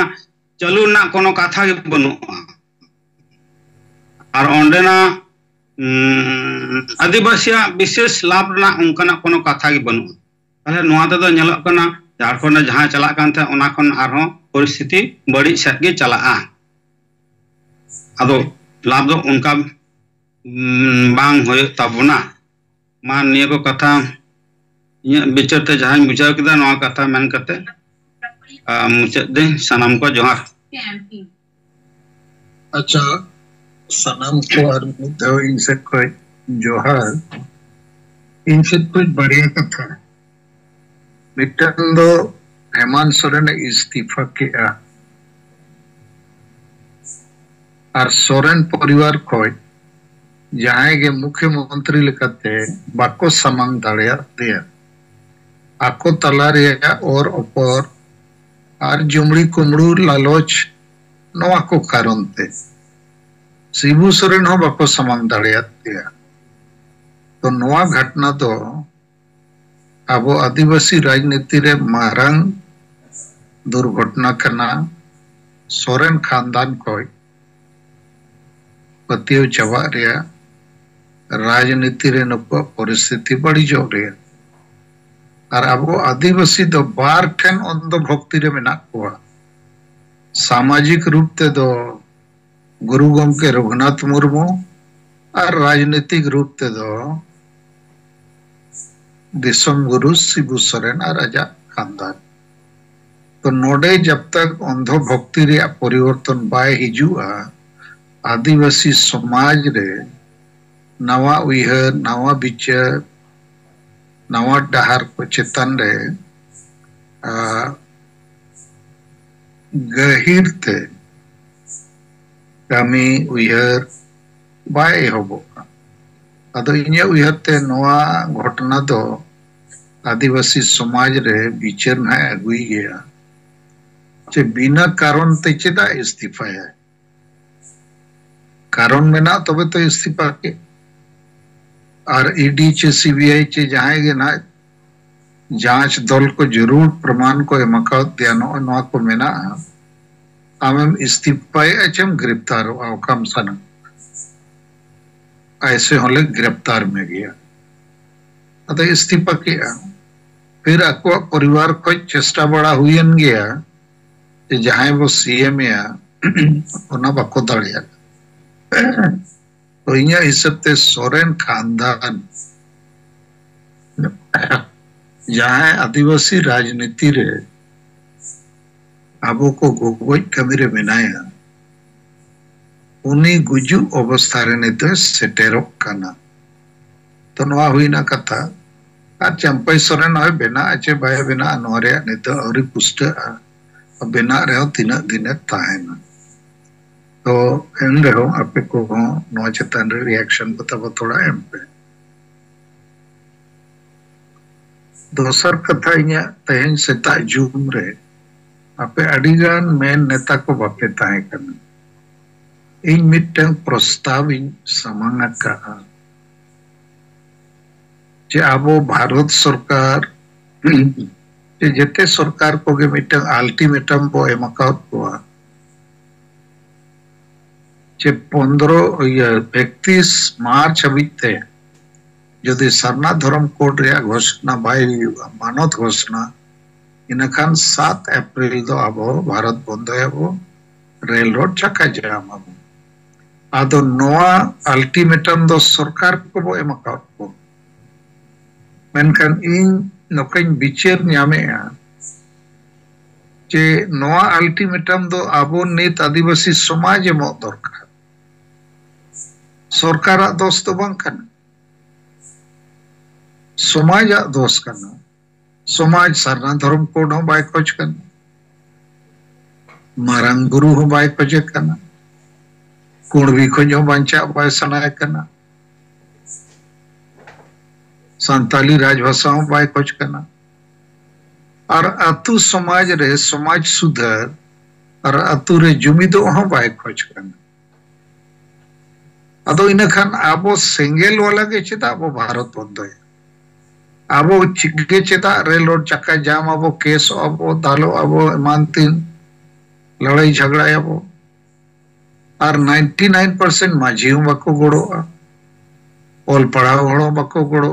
चालू ना कोनो कथा के बनुआ और ओंडेना आदिवासी विशेष लाभ ना उनका कोनो कथा के बनुआ ताले नुआ तो ñeलok कना झारखंड जहाँ चला कान थे ओना खन आरो परिस्थिति बड़ी सेट गे चला आदो लाभ दो उनका बांग होय तबना मान निये को कथा विचार ते जहां बुझाव किदा नवा कथा मन करते मुचाद दे सनम को जोहार अच्छा सनम को और दो इनसे कोई जोहार इनसे कुछ बढ़िया कथा मिटन दो हेमंत सोरेन इस्तीफा किया और सोरेन परिवार को जहां के मुख्यमंत्री लेकाते बाको सामांग दाड़िया दिया आको तला रेया और ऊपर और जुमड़ी कुमड़ू लालच नवा को कारण ते शिबू सोरेन हो बाको सामांग दाड़िया दिया तो नवा घटना तो अब आदिवासी राजनीति रे मारंग दुर्घटना कना सोरेन खानदान को पतियो चबा रेया राजनीति रे नुको परिस्थिति बड़ी जो रे और अब आदिवासी दो बार ठेन अंध भक्ति रे मेना कोआ सामाजिक रूप ते दो गुरु गोमके रघुनाथ मुर्मू और राजनीतिक रूप ते दो दिसम गुरु शिबू सोरेन और राजा खानदान तो नोडे जब तक अंध भक्ति रे परिवर्तन बाय हिजुआ आदिवासी समाज रे नवा उयहर नवा विचार नवा डहार को चेतन रे गहिर ते कमी उयहर बाय होबो अदो इन्या उयहर ते नवा घटना दो आदिवासी समाज रे विचार ना अगुई गया चे बिना कारण ते चेदा इस्तीफा है कारण में ना तबे तो इस्तीफा के और ईडी चे सीबीआई चे जहां के ना जांच दल को जरूर प्रमाण को एमका दियानो नवा को मेना आमेम इस्तीफा एचम गिरफ्तार हो कम सन ऐसे होले गिरफ्तार में गया अतः इस्तीफा किया फिर अको परिवार को चेष्टा बड़ा हुईन गया जहां वो सीएम या ओना बाको दाड़िया तो इन्हें हिसाब ते सोरेन खानदान जहाँ आदिवासी राजनीति रे आबो को गोगोज कमी रे मेनाया उनी गुजु अवस्था रे नितो सेटेरोक काना तो नवा हुई ना कथा आ चंपई सोरेन होय बेना अचे बाय बेना नोरे नितो औरी पुष्ट बेना रे तीना दिन ताहेना तो एन रे आपे को नो चेतन रे रिएक्शन बताबो थोड़ा एम पे दोसर कथा इन्या तेहन सेता जूम रे आपे अडिगान मेन नेता को बापे ताहे करना इन मिटंग प्रस्ताव इन समांग का जे आबो भारत सरकार जे जेते सरकार को गे मिटंग अल्टीमेटम बो एमकाउट को जे 31 मार्च हबीते यदि सरना धर्म कोड रे घोषणा भाई मानत घोषणा इनखान 7 अप्रैल दो आबो भारत बंद हेबो रेल रोड चक्का जाम आबो आदो नोआ अल्टीमेटम दो सरकार को बो एमका को मेनखान इन नोकन बिचार न्यामेया जे नोआ अल्टीमेटम दो आबो नित आदिवासी समाज एमो दरकार सरकार दोष तो बांग कना समाज दोष करना समाज सरना धर्म कोड हो बाय खोज करना मारंग गुरु हो बाय खोज करना कुणबी खोज हो बंचा बाय सनाय करना संताली राजभाषा हो बाय खोज करना और अतु समाज रे समाज सुधर और अतु रे जुमिदो हो बाय खोज करना अदो इनखान आबो सेंगेल वाला के चेता आबो भारत बंद है आबो चिगे चेता रेल रोड चक्का जाम आबो केस आबो दालो आबो मानतीन लड़ाई झगड़ा आबो और 99% माझी हूं बको गोड़ो ओल पढ़ाओ हड़ो बको गोड़ो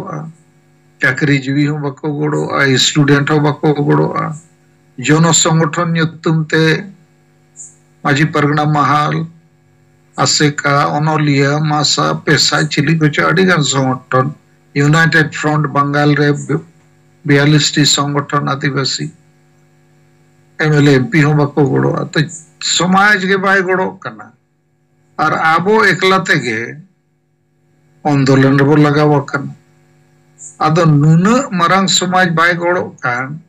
चाकरी जीवी हूं बको गोड़ो स्टूडेंट हो बको गोड़ो जन संगठन ᱧᱩᱛᱩᱢ ते माझी परगना महाल आसेका ओनोलिया मासा पेशा चिली को अड़ी गान संगठन यूनाइटेड फ्रंट बंगाल रे 42 संगठन आदिवासी एमएलए एमपी हो बको गोड़ो तो समाज के बाय गोड़ो करना और आबो एकला तेगे आंदोलन रे लगाव करना आदो नुन मरंग समाज बाय गोड़ो कान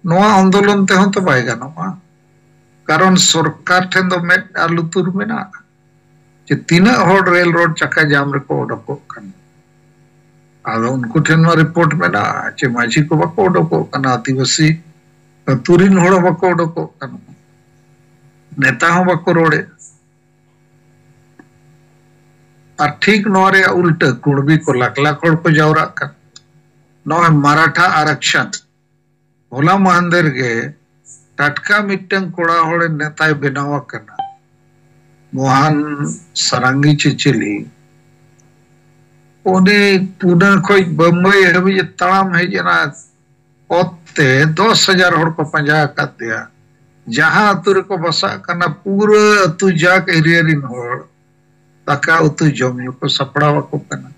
नोआ आंदोलन ते हो तो बाय गानोमा कारण सरकार ठेन दो मेट आलुतुर मेना जे तीना होड़ रेल रोड चक्का जाम रे को ओडको करना आदो उनको ठेन रिपोर्ट में ना चे माझी को बको ओडको कना आदिवासी तुरिन होड़ बको ओडको कना नेता हो बको रोड़े और ठीक नोरे उल्टा कुणबी को लाख लाख होड़ को जावरा कर नो मराठा आरक्षण होला महंदर के टटका मिट्टन कोड़ा होड़े नेता बनावा करना मोहन सरांगी चिचिली उन्हें पुणे खोज बम्बई हबी तड़ाम है जना ओते 10,000 होड़ को पंजा कर दिया जहां अतुर को बसा करना पूरा अतु जाक एरिया रिन होड़ ताका उतु जमियों को सपड़ा को करना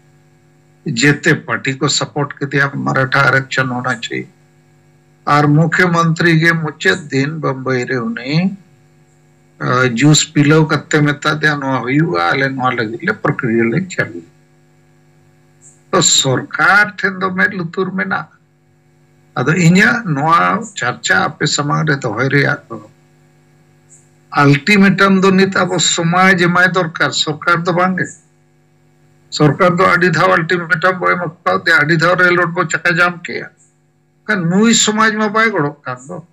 जेते पार्टी को सपोर्ट कर दिया मराठा आरक्षण होना चाहिए और मुख्यमंत्री के मुचे दिन बम्बई रे उन्हें जूस पिलो कत्ते मेता दिया नोआ हुआ आले नोआ लगिले प्रक्रिया ले चली तो सरकार ठेन दो में लुतुर में ना अदो इन्या नोआ चर्चा आपे समाज रे तो होय तो अल्टीमेटम दो नित अब समाज माय दरकार सरकार तो बांगे सरकार तो आडी धाव अल्टीमेटम बोय मक्का दे आडी धाव रेल रोड को चक्का जाम किया का नुई समाज में बाय गड़ो कान दो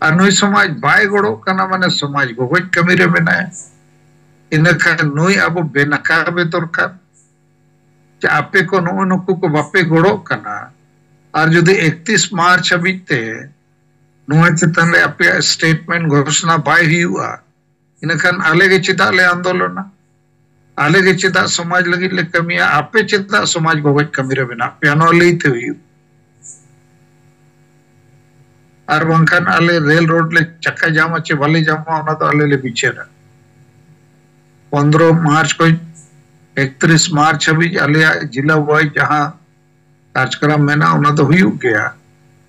नुई समाज बाय गड़ो काना माने समाज गोगोज कमी रे बनाए इनका नुई अब बेनका बे दरकार जे आपे को नुकु को बापे गड़ो काना और यदि 31 मार्च हबीते नुआ चेतन रे आपे स्टेटमेंट घोषणा बाय हुआ इनखान आले के चिता ले आंदोलन आले के चिता समाज लगी ले कमिया आपे चिता समाज गोगोज कमी रे बना पियानो लेते हुई और वंकन आले रेल रोड ले चक्का जाम अच्छे भले जामा होना तो आले ले पीछे रहा 15 मार्च को 31 मार्च हाबी आलिया जिला वाइज जहां कार्यक्रम मेना उना तो हुई गया,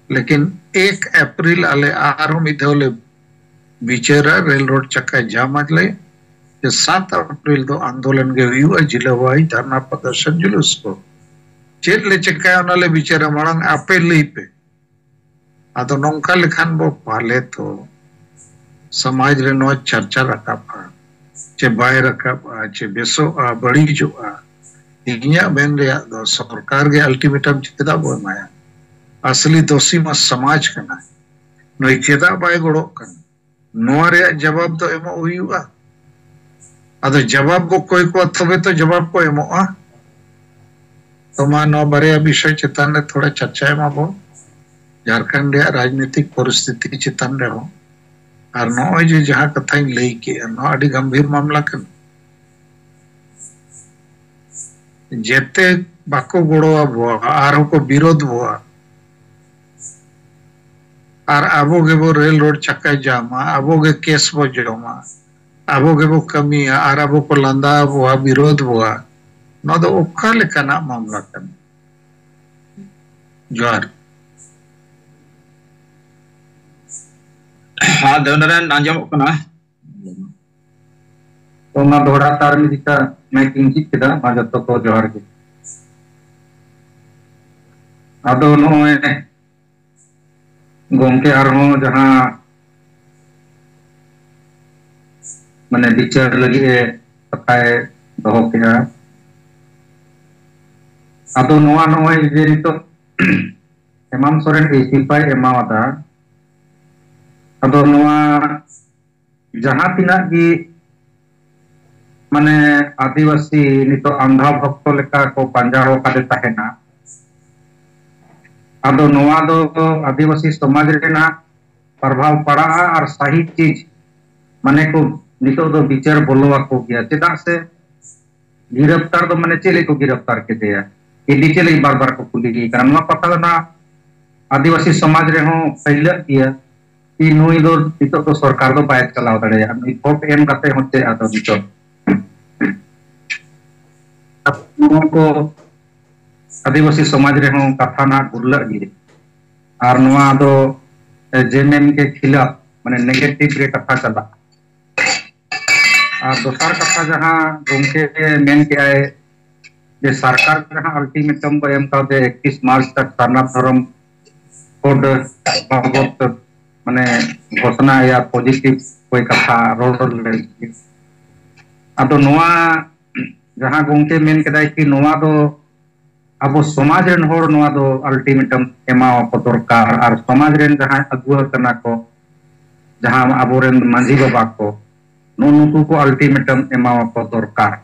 लेकिन 1 अप्रैल आले आरो मिधौले बिचारा रेल रोड चक्का जाम ले 7 अप्रैल तो आंदोलन के हुई जिला वाइज धरना प्रदर्शन जुलूस को चेत ले चक्का उनाले बिचारा मांग आपे लई पे आदो नौका लेखान बो पाले तो समाज रे नो चर्चा रखा चे बाय रखा चे बेसो बड़ी जो इन्या बेन रे दो सरकार के अल्टीमेटम चिदा बो माया असली दोषी मा समाज कना नई चेदा बाय गड़ो कन नोआ रे जवाब तो एमो हुआ आदो जवाब को कोई को तबे तो जवाब को एमो तो मा नो बारे विषय चितान रे थोड़ा चर्चा एमा बो झारखंड रे राजनीतिक परिस्थिति चितान रे हो और नॉय जे जहां कथाई लई के नो अडी गंभीर मामला कन जेते बाको गोड़ो बो आरो को विरोध हुआ और आबो के बो रेल रोड चक्का जामा आबो के केस बो जमा आबो के बो कमी और आबो को लंदा हुआ विरोध हुआ नो दो ओखा लेकाना मामला कन जोर हाँ देवनारायण आंजम कना तो ना दोहरा तार में दिखा मैं किंचित किदा मा जतो को जोहार के आदो नोए गोंके आरहो जहां माने विचार लगी पताए दोहो के आदो नोआ नोए जे नितो हेमंत सोरेन इस्तीफाय एमावदा आदो नोआ जहां तिना की माने आदिवासी नितो अंधा भक्त लेका को पंजारो कादे ताहेना आदो नोआ दो आदिवासी समाज रेना प्रभाव पड़ा और सही चीज माने को नितो दो विचार बोलवा को गया चेदा से गिरफ्तार दो माने चेले को गिरफ्तार के दिया इदी चेले बार बार को कुली की कारण पता ना आदिवासी समाज रे हो पहले किया कि नुई दो नितो तो सरकार दो बाय चलाव दड़े नुई वोट एम करते होते आदो नितो अब को आदिवासी समाज रे हो कथा ना गुरला गी और नोआ दो जेएमएम के खिलाफ माने नेगेटिव रे कथा चला और दोसर कथा जहां गोंके मेन के आए जे सरकार जहां अल्टीमेटम को एम का दे 21 मार्च तक सरना धर्म कोड बाबत माने घोषणा या पॉजिटिव कोई कथा रोड ले आदो नोआ जहां गोंके मेन के कि नोआ दो अब समाज रेन होड़ नोआ दो अल्टीमेटम एमाव को दरकार और समाज रेन जहां अगुआ कना को जहां अबोरेन मांझी बाबा को नुनुकु को अल्टीमेटम एमाव को दरकार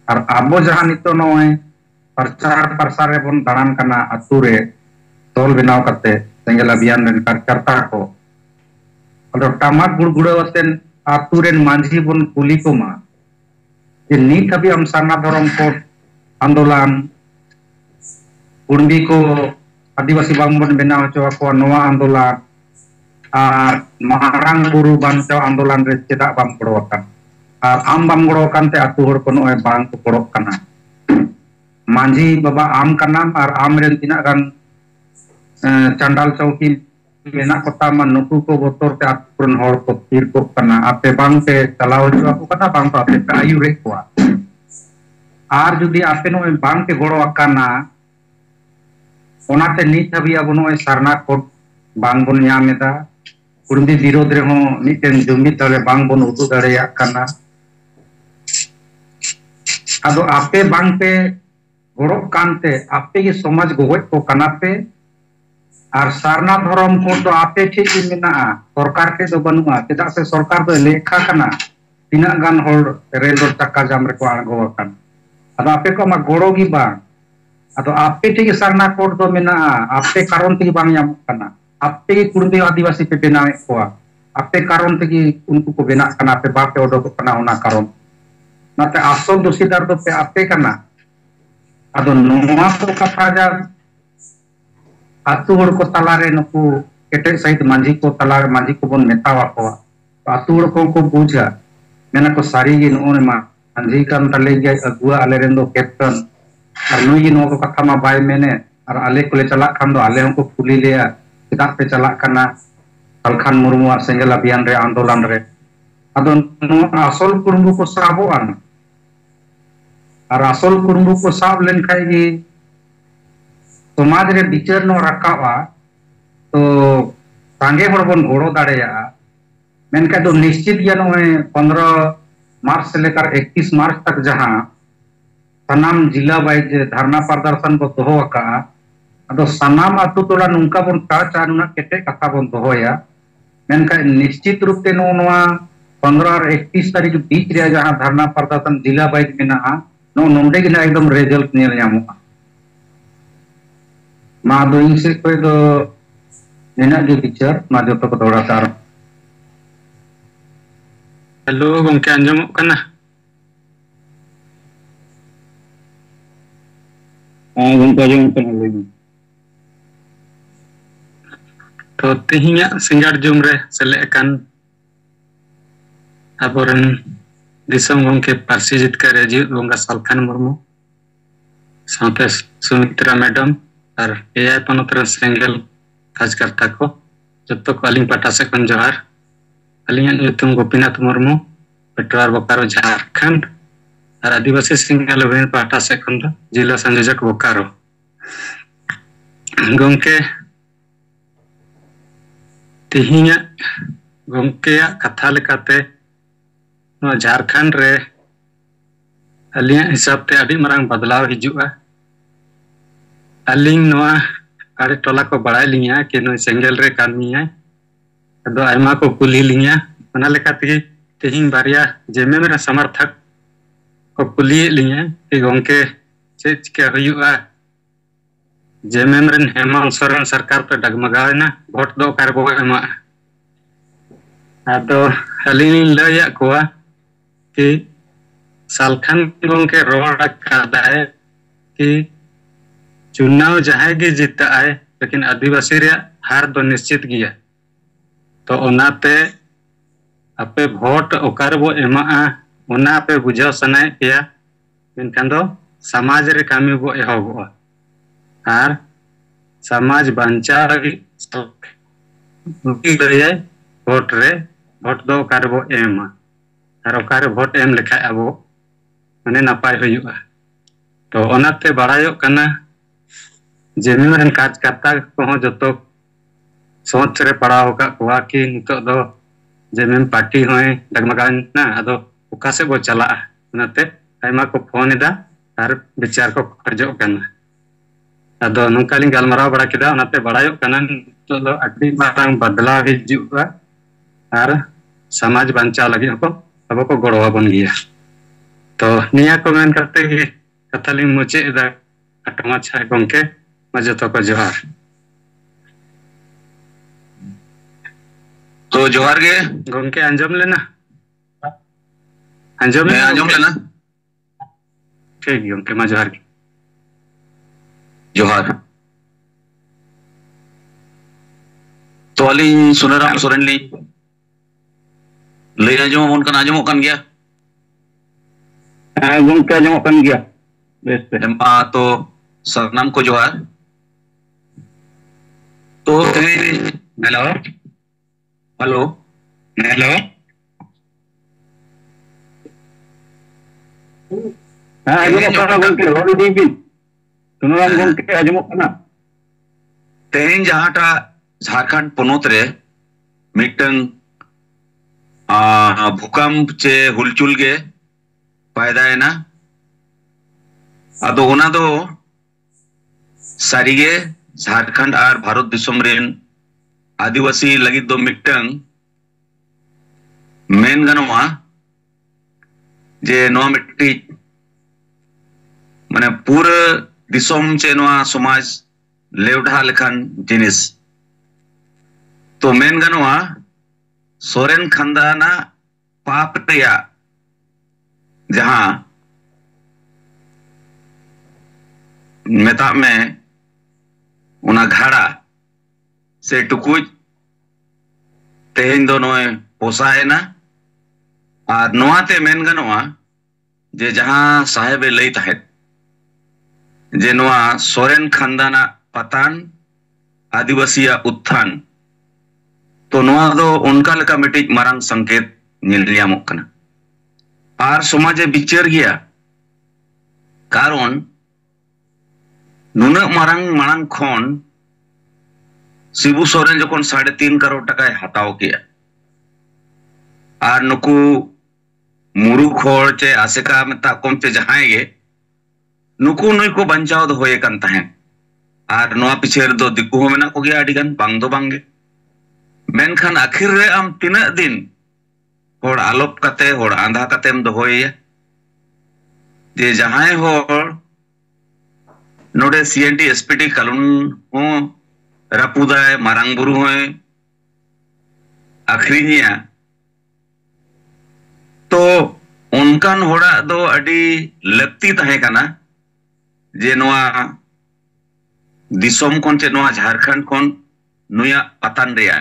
और अब जहां नितो नोए प्रचार प्रसार रे बन दाड़ान कना अतु रे तोल बनाव करते सेंगेल अभियान रेन कार्यकर्ता को और टमाक गुड़गुड़ावतेन अतु रेन मांझी बन कुली को मा जे नीत अभी हम सरना धर्म को आंदोलन कुंडी को आदिवासी बांगबन बनाव चो को नोआ आंदोलन और महारांग बुरु बांचो आंदोलन रे चेदा बाम गड़ो कान और आम बाम गड़ो कानते अतु हर को नोए बांग को गड़ो काना मांझी बाबा आम कानाम और आम रेन तिना गान चंडाल चौकी मेना कोता मा नुकु को बोतोर ते अतुरन हर को तीर को काना आपे बांग पे चलाव चो को कथा बांग आपे पे आयु रे को और जुदी आपे नोए बांग के गड़ो काना ओनाते नीत हबी अब नोए सरना कोट बांग बन यामेदा कुंडी विरोध रे हो मिटेन जुमित तले बांग बन उदु दड़ेया काना आदो आपे बांग पे गड़ो कानते आपे के समाज गोगोज को कानापे और सरना धर्म को तो आपे ठीक ही मिना सरकार के तो बनुआ चेदा से सरकार तो लेखा काना तिना गान होड़ रेल रोड चक्का जाम रे को आगो कान आदो आपे को मा गड़ो गी बा आदो आपे ठीक सरना कोड दो मिना आपे कारण ती बांग याम काना आपे कुंडी आदिवासी पे बेना को आपे कारण ती उनको को बेना काना पे बापे ओडो को काना ओना कारण नाते आसल दोषीदार दो पे आपे काना आदो नोआ को कथा जा आतु हड़ को तलारे नुकु केटे सहित मांझी को तलारे मांझी को बन मेतावा को आतु हड़ को बुझा मेना को सारी गे नो मा anji kan tale ge agua ale ren do captain ar nui no ko katha ma bai mene ar ale kole chalak khan do ale hon ko kuli leya kidak pe chalak kana Salkhan Murmu ar Sengel Abhiyan re Andolan re ado no asol kurumbu ko sabo an ar asol kurumbu ko sab len khai gi समाज रे बिचार no रखावा तो सांगे हर बन गोड़ो दाड़ेया मेनका तो निश्चित या no 15 मार्च से लेकर 31 मार्च तक जहां सनाम जिला वाइज धरना प्रदर्शन को दोहो का अदो सनाम अतु टोला नुंका बन चा नुना केटे कथा बन दोहोया मेनका निश्चित रूप ते नो 15 और 31 तारीख बीच रे जहां धरना प्रदर्शन जिला वाइज मेना नो नोंडे गिना एकदम रिजल्ट नेल ᱧᱟᱢᱚᱜᱼᱟ मा दो इन से कोई दो नेना के पिक्चर मा जो तो दौड़ा तार हेलो गंके अंजमो कना गंके अंजमो कना लेबी तो तेहिया सिंगार जुम रे सेले कान अबोरन दिसम गंके पारसी जितकर रेजी गंगा सालखान मुर्मू साथे सुमित्रा मैडम और एआई पनोतर सेंगल कार्यकर्ता को जब को अलिंग पाटा से खन जोहार अलिंग ᱧᱩᱛᱩᱢ गोपीनाथ मुर्मू पेट्रोल बोकारो झारखंड और आदिवासी सिंगल वेन पाटा से खन जिला संयोजक बोकारो गंके तिहिया गंके कथा लेकाते नो झारखंड रे अलिंग हिसाब ते अभी मरांग बदलाव हिजुआ अलिंग नवा आड़े टोला को बड़ाई लिया कि नो सेंगल रे कामी है अदो आयमा को कुली लिया ओना लेकाते तेहिं बारिया जेमे मेरा समर्थक को कुली लिया कि गंके चे चिका हुयुआ जेमे मेरन हेमंत सोरेन सरकार पे डगमगावना वोट दो कारबो एमा अदो अलिंग लया कोआ कि सालखान गंके रोड कादा है कि चुनाव जहां के जीता है लेकिन आदिवासी रे हार तो निश्चित गया तो ओनाते आपे वोट ओकार बो एमा ओना पे बुझाव सनाय पिया मेनखान दो समाज रे कामी बो एहबो आर समाज बांचा लगी लय वोट रे वोट दो ओकार बो एमा आर ओकार वोट एम लेखा अबो माने नापाय हुयुआ तो ओनाते बड़ायो कना जेमेरन कार्यकर्ता को जो सोच रे पड़ाव का कुआ कि नितो दो जेमेम पार्टी होय डगमगाना अदो उका से बो चला नते आयमा को फोन एदा आर विचार को खर्जो कना अदो नंकालिन गालमराव बड़ा किदा नते बड़ायो कना नितो दो अड्डी मारांग बदलाव हिजुआ आर समाज बांचा लगी को अब को गड़वा बन गया तो निया को मेन करते ही कथाली मुचे एदा अटमा छाय गंके मजतो को जोहार तो जोहार गे गंके अंजम लेना अंजम लेना ठीक गंके मा जोहार जोहार तो अलिंग सुनाराम सोरेन ली लई आजमो कन गया गंके आजमो कन गया बेस पे एमा तो सरनाम को जोहार तो हेलो हेलो हेलो तेहन जहाटा झारखंड पोनोत रे मिटन भूकंप चे हुलचुल गे पैदा है ना अदो ओना दो सारीगे झारखंड और भारत दिसम रेन आदिवासी लगी दो मिटन मेन गनवा जे नो मिट्टी माने पूरा दिसम चे नो समाज लेवढ़ा लेखन जिनिस तो मेन गनवा सोरेन खंदाना पाप रिया जहां मेता में उना घाड़ा से टुकुज तेहन दो नोए पोसा है ना और नोआते मेन गनवा जे जहां साहेबे लई ताहेत जे नोआ सोरेन खानदाना पतान आदिवासिया उत्थान तो नोआ दो उनका लेका मिटिज मारंग संकेत ᱧᱮᱞᱧᱟᱢᱚᱜ ᱠᱟᱱᱟ आर समाजे बिचार गया कारण नुना मारंग मारंग खन शिबू सोरेन जखन 3.5 करोड़ टका हताव किया आर नुकु मुरुख होड़ चे आसेका मेता कम चे जहां गे नुकु नुई को बंचाव दो होए कन तहें आर नोआ पिछे दो दिकु हो मेना को गया आडिगन बांग दो बांगे मेनखान आखिर रे आम तिना दिन होड़ आलोप कते होड़ आंधा कतेम दो होए जे जहां होड़ नोडे सीएनटी एसपीटी कालून हो रापुदाय मारांग बुरु होए आखिरिनिया तो उनकान होड़ा दो अडी लगती तहे कना जे नोआ दिसोम कोन चे नोआ झारखंड कोन नुया पतान रिया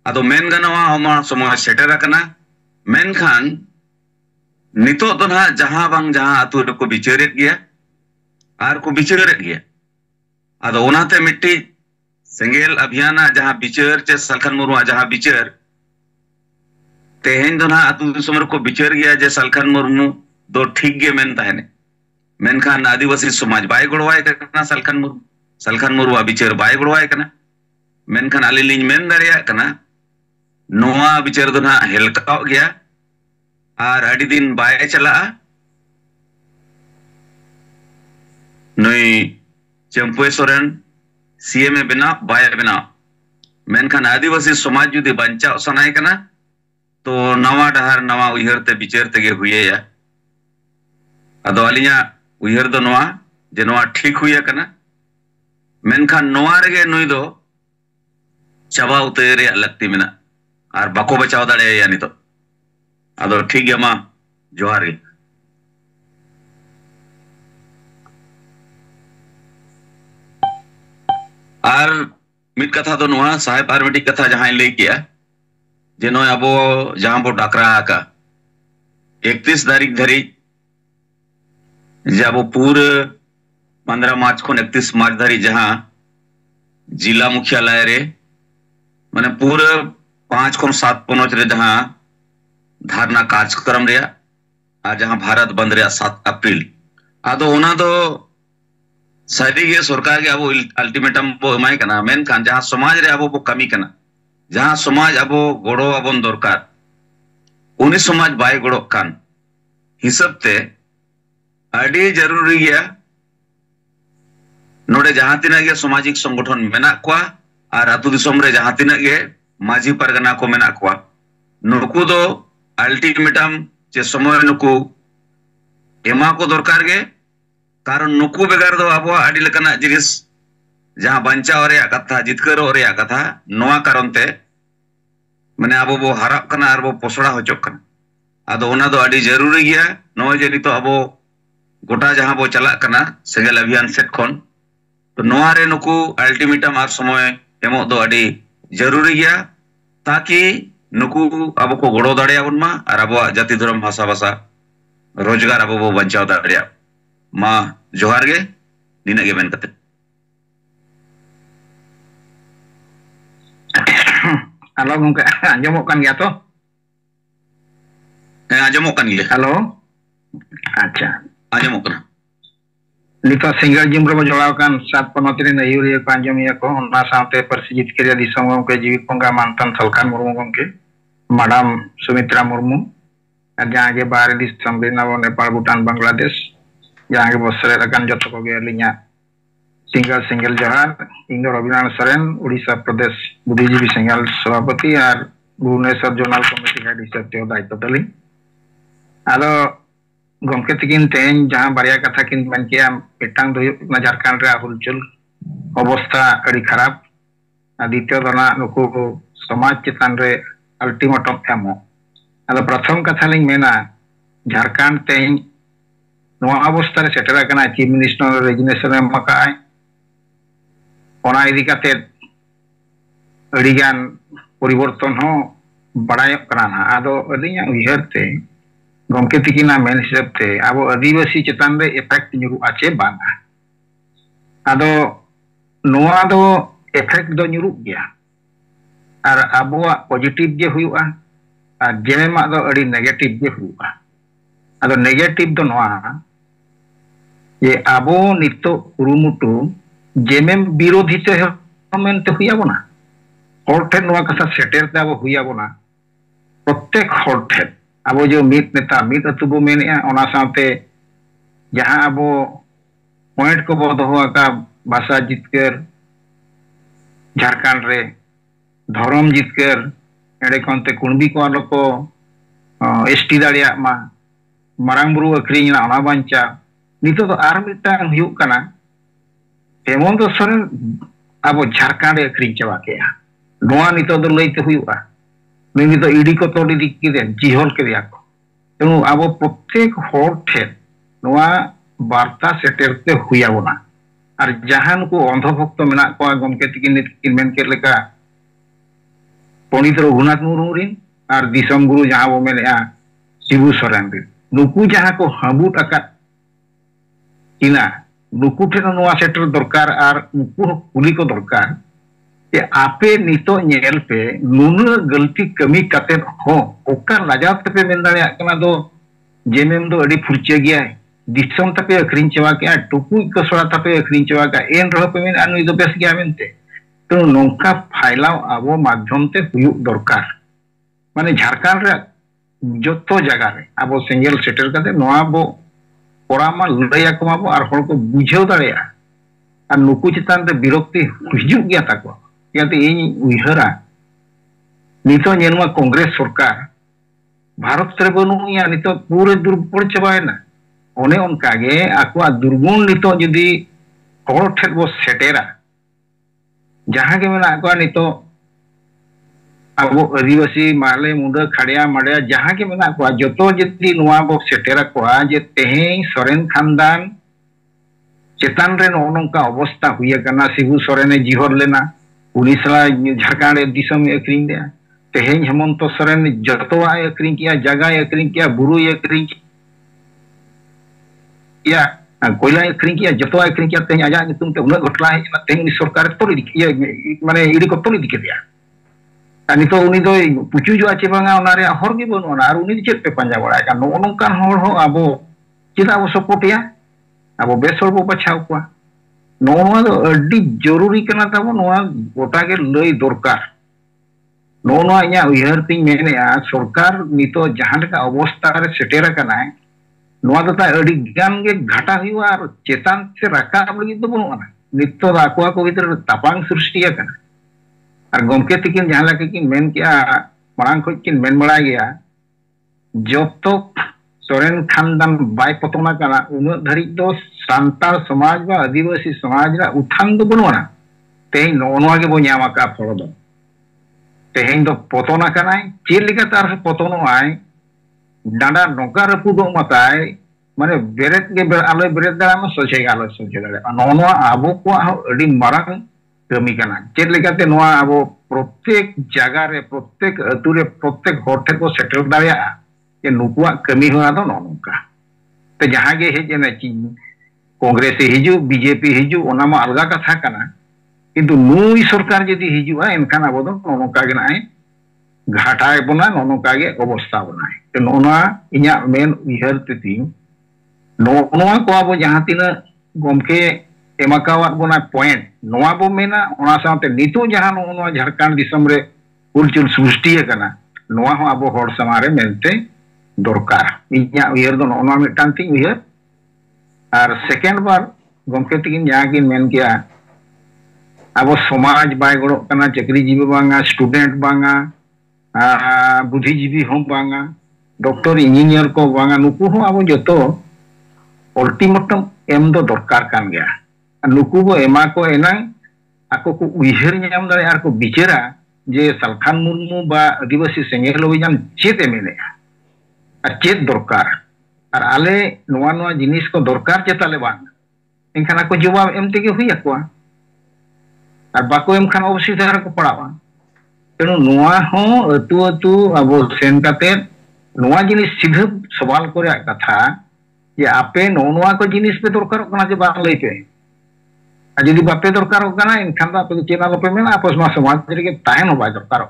अदो मेन गनवा हमा समाज सेटर कना मेन खान नितो तो ना जहां बांग जहां अतु को बिचारेत गया आर को बिचारेत गया अदो ओनाते मिट्टी सेंगेल अभियान जहां बिचार चे सलखन मुर्मू जहां बिचार तेहेन दो ना अतु दिसोम को बिचार गया जे सलखन मुर्मू दो ठीक गे मेन तहने मेन खान आदिवासी समाज बाय गड़वाय कना सलखन मुर्मू बिचार बाय गड़वाय कना मेन खान आलिलिंग मेन दरिया कना नोआ बिचार दो ना हेलकाव गया आर अडी दिन बाय चला नई चंपुए सोरेन सीएम बिना बाय बिना मेनखान आदिवासी समाज जुदी बंचाव सनाय कना तो नवा डहार नवा उयहर ते बिचार तेगे हुए या अदो अलिया उयहर दो नवा जे नवा ठीक हुए कना मेनखान नवा रेगे नुई दो चबा उतेरे लगती मिना आर बाको बचाव दाड़े या नितो अदो ठीक गया मा जोहार गे आर मिट कथा तो नुआ साहेब आर मिटी कथा जहां ले किया जे नो अबो जहां बो डाकरा का 31 तारीख धरी जब पूरे 15 मार्च को 31 मार्च धरी जहां जिला मुख्यालय रे माने पूरे 5 को 7 पोनोच रे जहां धारणा कार्यक्रम रे आ जहां भारत बंद रे 7 अप्रैल आदो ओना दो सारी के सरकार के अब अल्टीमेटम बो एमाय कना मेन खान जहां समाज रे अब बो कमी कना जहां समाज अब गोड़ो अबन दरकार उनी समाज बाय गोड़ो कान हिसाब ते अड़ी जरूरी गया नोडे जहां तिना के सामाजिक संगठन मेना कोआ आर अतु दिसोम रे जहां तिना के माझी परगना को मेना कोआ नुकु दो अल्टीमेटम जे समय नुकु एमा को दरकार गे कारण नुकु बेगार दो अब अड़ी लेकना जिनिस जहां बंचाव रे कथा जितकर रे कथा नोआ कारण ते माने अब बो हराब कना आर बो पोसड़ा होचोक कना आदो ओना दो अड़ी जरूरी गया नो जे नितो अब गोटा जहां बो चला कना सेंगेल अभियान सेट खन तो नोआ रे नुकु अल्टीमेटम आर समय एमो दो अड़ी जरूरी गया ताकि नुकु अब को गोड़ो दाड़िया मा आर अब जाति धर्म भाषा भाषा रोजगार अब बो बंचाव दाड़िया मा जोहार गे निना गे मेन कते हेलो गंके आंजमोक कान गया तो आंजमोक कान गया हेलो अच्छा आंजमोक कना नितो सिंगल जिम रो जोड़ाव कान 7 पोनोत रे नयूरिया को आंजमिया को ओना साथे परसी जितकरिया दिसम गंके जीवित पंगा मानतन सलखान मुर्मू गंके मैडम सुमित्रा मुर्मू जहां के बाहर दिसम बिना नेपाल भूटान बांग्लादेश जहां के बसरे रकान जतो को गे लिया सिंगल जोहार इंदो रविनारायण सोरेन उड़ीसा प्रदेश बुद्धिजीवी सिंगल सभापति और भुवनेश्वर जोनल कमिटी का हिसाब दायित्व तली आदो गमके तकिन तेन जहां बारिया कथा किन मन किया पेटांग दो झारखंड रे हुलचुल अवस्था अड़ी खराब द्वितीय दना नुकु समाज चितान रे अल्टीमेटम एमो आदो प्रथम कथा लिंग मेना झारखंड तेन नोआ अवस्था रे सेटर कना चीफ मिनिस्टर रेजिग्नेशन एम मकाय ओना इदी काते अड़ीगान परिवर्तन हो बड़ाय कना आदो अलिया उयहर ते gomke tikina men hisab te abo adivasi chetan re effect nyuru ache banga ado noa do effect do nyuru gya ar abuwa positive ge huyuga ar jemema do adi negative ge huyuga ado negative do noa ye abo nito kurumutu jemem birodhi te mente huyabona hor then noa kasa seter te abo huyabona प्रत्येक हर ठेन अब जो meet नेता meet अतु बो मेने ओना साथे जहां अब पॉइंट को बो दोहो का भाषा जितकर झारखंड रे धर्म जितकर एडे कोनते कुणबी को लोको एसटी दाड़िया मा मारांग बुरु अक्रिंग ना ओना बांचा नितो तो आर मिटांग हुयुक कना हेमंत सोरेन अब झारखंड अक्रिंग चबा केया नोआ नितो दो लैते हुयुका नहीं तो ईडी को तोड़ी दिक्की दे जिहोल के दिया को तो अब प्रत्येक हर ठेन नोआ वार्ता सेटेरते हुया बोना और जहां को अंधभक्त मेना को गमके तिकिन मेन के लेका पंडित रघुनाथ मुर्मू रिन और दिसम गुरु जहां वो मेने शिबू सोरेन रिन नुकु जहां को हबुट अका किना नुकु ठेन नोआ सेटर दरकार और नुकु कुली को दरकार ये आपे नितो नेल पे नुन गलती कमी कतेन हो ओका लाजात पे मेन दाड़े कना दो जेमेम दो अडी फुरचे गया दिसम तपे अखरिन चवा के टुकु कसड़ा तपे अखरिन चवा का एन रह पे मेन अनु दो बेस गया मेनते तो नोंका फाइलाव आबो माध्यम ते हुयु दरकार माने झारखंड रे जतो जगह रे आबो सिंगल सेटल कते नोआ बो परामा लया को आबो आर हर को बुझेव दाड़ेया और नुकु चितान रे विरक्ति हुजु गया ताको याते इन उइहरा नितो नेलमा कांग्रेस सरकार भारत रे बनुया नितो पूरे दुर्बल चबायना ओने उनकागे आकुआ दुर्गुण नितो जदि हर ठेर बो सेटेरा जहां के मेना आकुआ नितो अब आदिवासी माले मुंडा खड़िया मड़िया जहां के मेना आकुआ जतो जदि नुआ बो सेटेरा कोआ जे तेहें सोरेन खानदान चेतान रे नोनका अवस्था हुया कना शिबू सोरेने जिहर लेना उड़ीसा झारखंड दिसम अक्रिंग दे तेहें हेमंत सोरेन जतवा अक्रिंग किया जगह अक्रिंग किया बुरु अक्रिंग किया कोयला अक्रिंग किया जतवा अक्रिंग किया तेहें आजा नितुम ते उना घटला है तेहें सरकार तोड़ी दिया माने इडी को तोड़ी दिके दिया अनि तो उनी दो पुचु जो आचे बांगा ओना रे हर गे बनो ना और उनी चेत पे पंजा बड़ा का नो नोंकान हर हो आबो चिदा वो सपोर्टिया आबो बेसर बो बचाव को नोआ दो अड्डी जरूरी कना ताबो नोआ गोटा के लई दरकार नोआ इया उयहर तिन मेने सरकार नितो जहां का अवस्था रे सेटेरा कना नोआ दो ता अड्डी गान गे घाटा हुआ और चेतान से राकाब लगी तो बनो ना नितो राकुआ को भीतर तापांग सृष्टिया कना और गमके तिकिन जहां लगे कि मेन किया मांग खोज किन मेन बड़ा गया जब तो सोरेन खानदान बाय पतोना कना उन धरी दो सांताल समाज बा आदिवासी समाज रा उत्थान दो बनवाना तेहें नोनवा के बो न्यामा का फल दो तेहें दो पतोना कना चेर लिका तार पतोनो आय डांडा नोका रपु दो मताय माने बेरेत के आलो बेरेत दा म सोचे गालो सोचे दा नोनवा आबो को अडी मारंग कमी कना चेर लिका ते नोआ आबो प्रत्येक जगह रे प्रत्येक अतु रे प्रत्येक होटल को सेटल दारिया के नुकुआ कमी हुआ दो नोनका ते जहां गे हे जेना कांग्रेस हिजु बीजेपी हिजु ओना मा अलगा कथा कना किंतु नुई सरकार जदि हिजु एनखान अब दो नोनका गे नाय घाटाय बना नोनका गे अवस्था बनाय ते नोना इया मेन उइहर तिति नोनवा को अब जहां तिना गमके एमाकावात बना पॉइंट नोआ बो मेना ओना साथे नितो जहां नोनवा झारखंड दिसम रे उलचुल सृष्टि कना नोआ हो अब हर समारे मेनते दरकार इया उइहर दो नोना मिटान ति उइहर और सेकेंड बार गमके तिकिन जहां किन मेन किया अब समाज बाय गड़ो कना चाकरीजीवी बांगा स्टूडेंट बांगा बुद्धिजीवी हम बांगा डॉक्टर इंजीनियर को बांगा नुकु हो अब जतो अल्टीमेटम एम दो दरकार कान गया नुकु बो एमा को एना आको को उइहर ᱧᱟᱢ दारे आर को बिचेरा जे सालखान मुर्मू बा आदिवासी सेंगेल अभियान चेत मेने और चेत दरकार और आले नोआ नोआ जिनिस को दरकार चेताले बांग एनखान को जवाब एम तेगे हुई आकोआ और बाको एम खान अवसुविधा को पड़ावा तेणु नोआ हो अतु अतु अब सेन काते नोआ जिनिस सीधा सवाल को कथा जे आपे नोआ को जिनिस पे दरकार जे बांग लई पे जुदी बापे दरकार इनखान आप चेना पे में आप समाज रे ताहन बाय दरकार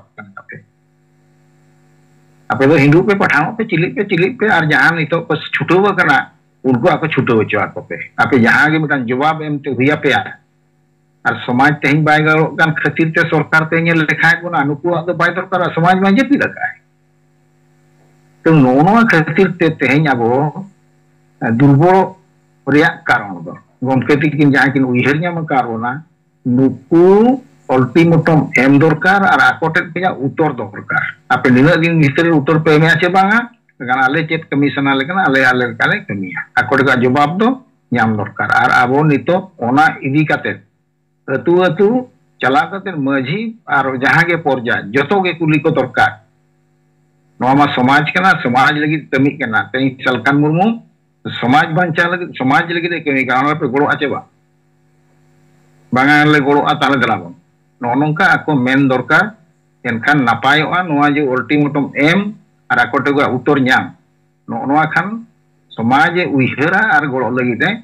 आपे दो हिंदू पे पठाओ पे चिलिक पे और जहां नितो को छुटो करना उनको आप छुटो होचो आप पे आपे जहां के मिटान जवाब एमते हुआ पे और समाज तेहन बाय गान खातिर ते सरकार ते लेखाय कोना नुकु आ बाय दरकार समाज में जेपी लगा तो नोआ खातिर ते तेहन आबो दुर्बल रिया कारण दो गमके तिकिन जहां किन उइहर ᱧᱟᱢ कारona नुकु अल्टीमेटम एम दरकार और आकोटे पे उत्तर दरकार आपे निना दिन भीतर उत्तर पे में आछे बांगा गाना आले चेत कमिशनर लेकना आले काले कमिया आकोटे का जवाब दो ᱧᱟᱢ दरकार और आबो नितो ओना इदी काते अतु अतु चला काते माझी और जहां के पर्जा जतो के कुली को दरकार नोमा समाज कना समाज लगी कमी कना तेई सलकान मुर्मू समाज बांचा लगे समाज लगे कमी कारण पे गोड़ो आचे बांगा ले गोड़ो ताले दलाबो नोनोंका आको मेन दरकार एनखान नापायोआ नोआ जे अल्टीमेटम एम और आकोटे को उत्तर ᱧᱟᱢ नोआ खान समाज उइहरा और गोड़ो लगिते